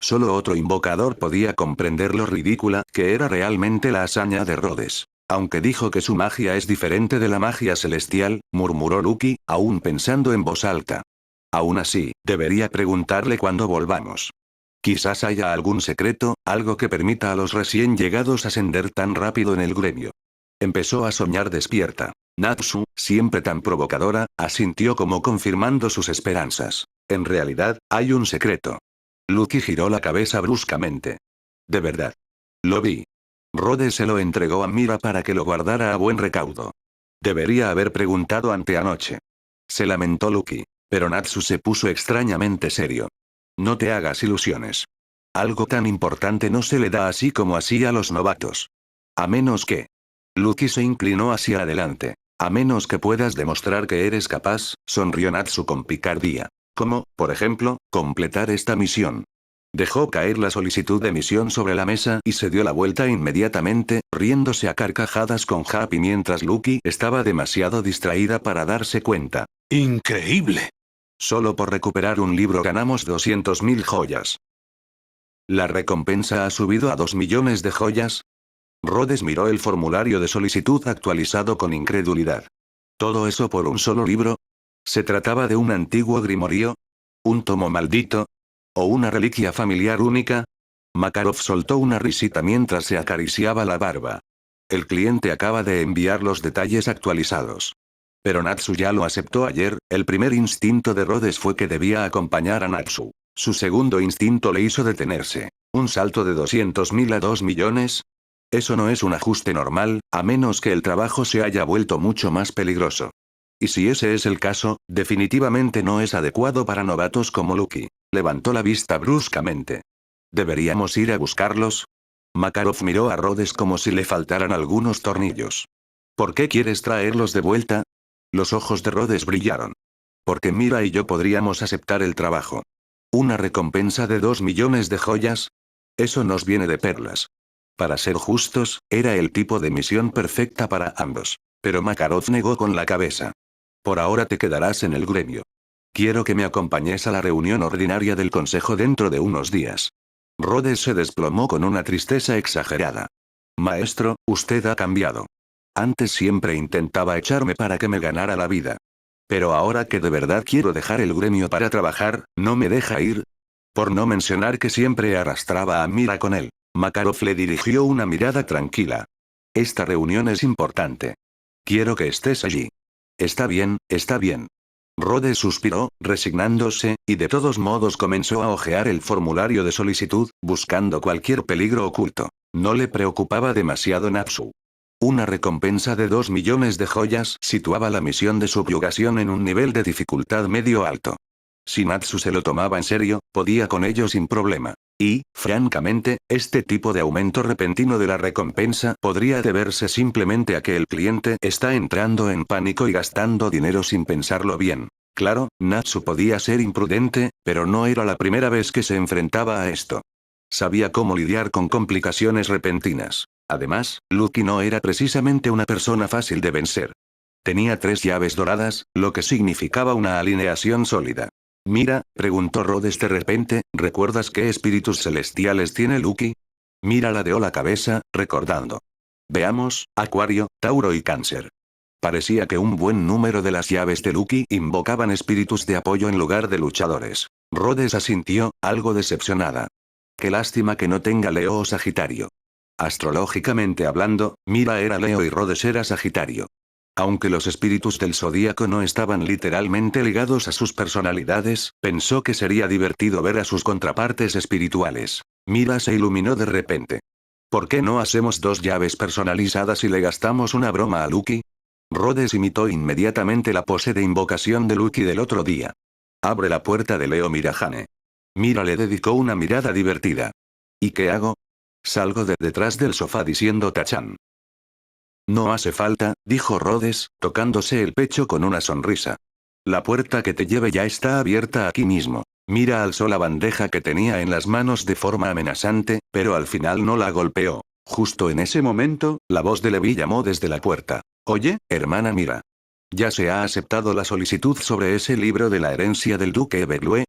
Solo otro invocador podía comprender lo ridícula que era realmente la hazaña de Rhodes. Aunque dijo que su magia es diferente de la magia celestial, murmuró Lucky, aún pensando en voz alta. Aún así, debería preguntarle cuando volvamos. Quizás haya algún secreto, algo que permita a los recién llegados ascender tan rápido en el gremio. Empezó a soñar despierta. Natsu, siempre tan provocadora, asintió como confirmando sus esperanzas. En realidad, hay un secreto. Lucky giró la cabeza bruscamente. De verdad. Lo vi. Rhodes se lo entregó a Mira para que lo guardara a buen recaudo. Debería haber preguntado anteanoche. Se lamentó Lucky. Pero Natsu se puso extrañamente serio. No te hagas ilusiones. Algo tan importante no se le da así como así a los novatos. A menos que... Lucky se inclinó hacia adelante. A menos que puedas demostrar que eres capaz, sonrió Natsu con picardía. Como, por ejemplo, completar esta misión. Dejó caer la solicitud de misión sobre la mesa y se dio la vuelta inmediatamente, riéndose a carcajadas con Happy mientras Lucky estaba demasiado distraída para darse cuenta. ¡Increíble! Solo por recuperar un libro ganamos 200.000 joyas. ¿La recompensa ha subido a 2 millones de joyas? Rhodes miró el formulario de solicitud actualizado con incredulidad. ¿Todo eso por un solo libro? ¿Se trataba de un antiguo grimorio? ¿Un tomo maldito? ¿O una reliquia familiar única? Makarov soltó una risita mientras se acariciaba la barba. El cliente acaba de enviar los detalles actualizados. Pero Natsu ya lo aceptó ayer. El primer instinto de Rhodes fue que debía acompañar a Natsu. Su segundo instinto le hizo detenerse. ¿Un salto de 200.000 a 2 millones? Eso no es un ajuste normal, a menos que el trabajo se haya vuelto mucho más peligroso. Y si ese es el caso, definitivamente no es adecuado para novatos como Lucky. Levantó la vista bruscamente. ¿Deberíamos ir a buscarlos? Makarov miró a Rhodes como si le faltaran algunos tornillos. ¿Por qué quieres traerlos de vuelta? Los ojos de Rhodes brillaron. Porque Mira y yo podríamos aceptar el trabajo. ¿Una recompensa de 2 millones de joyas? Eso nos viene de perlas. Para ser justos, era el tipo de misión perfecta para ambos. Pero Makarov negó con la cabeza. Por ahora te quedarás en el gremio. Quiero que me acompañes a la reunión ordinaria del consejo dentro de unos días. Rhodes se desplomó con una tristeza exagerada. Maestro, usted ha cambiado. Antes siempre intentaba echarme para que me ganara la vida. Pero ahora que de verdad quiero dejar el gremio para trabajar, ¿no me deja ir? Por no mencionar que siempre arrastraba a Mira con él. Makarov le dirigió una mirada tranquila. Esta reunión es importante. Quiero que estés allí. Está bien, está bien. Rhodes suspiró, resignándose, y de todos modos comenzó a hojear el formulario de solicitud, buscando cualquier peligro oculto. No le preocupaba demasiado Natsu. Una recompensa de 2 millones de joyas situaba la misión de subyugación en un nivel de dificultad medio alto. Si Natsu se lo tomaba en serio, podía con ello sin problema. Y, francamente, este tipo de aumento repentino de la recompensa podría deberse simplemente a que el cliente está entrando en pánico y gastando dinero sin pensarlo bien. Claro, Natsu podía ser imprudente, pero no era la primera vez que se enfrentaba a esto. Sabía cómo lidiar con complicaciones repentinas. Además, Lucky no era precisamente una persona fácil de vencer. Tenía 3 llaves doradas, lo que significaba una alineación sólida. Mira, preguntó Rhodes de repente, ¿recuerdas qué espíritus celestiales tiene Lucky? Mira ladeó la cabeza, recordando. Veamos, Acuario, Tauro y Cáncer. Parecía que un buen número de las llaves de Lucky invocaban espíritus de apoyo en lugar de luchadores. Rhodes asintió, algo decepcionada. Qué lástima que no tenga Leo o Sagitario. Astrológicamente hablando, Mira era Leo y Rhodes era Sagitario. Aunque los espíritus del zodíaco no estaban literalmente ligados a sus personalidades, pensó que sería divertido ver a sus contrapartes espirituales. Mira se iluminó de repente. ¿Por qué no hacemos 2 llaves personalizadas y le gastamos una broma a Lucky? Rhodes imitó inmediatamente la pose de invocación de Lucky del otro día. Abre la puerta de Leo Mirajane. Mira le dedicó una mirada divertida. ¿Y qué hago? Salgo de detrás del sofá diciendo tachán. No hace falta, dijo Rhodes, tocándose el pecho con una sonrisa. La puerta que te lleve ya está abierta aquí mismo. Mira alzó la bandeja que tenía en las manos de forma amenazante, pero al final no la golpeó. Justo en ese momento, la voz de Levi llamó desde la puerta. Oye, hermana Mira. Ya se ha aceptado la solicitud sobre ese libro de la herencia del duque Eberlue,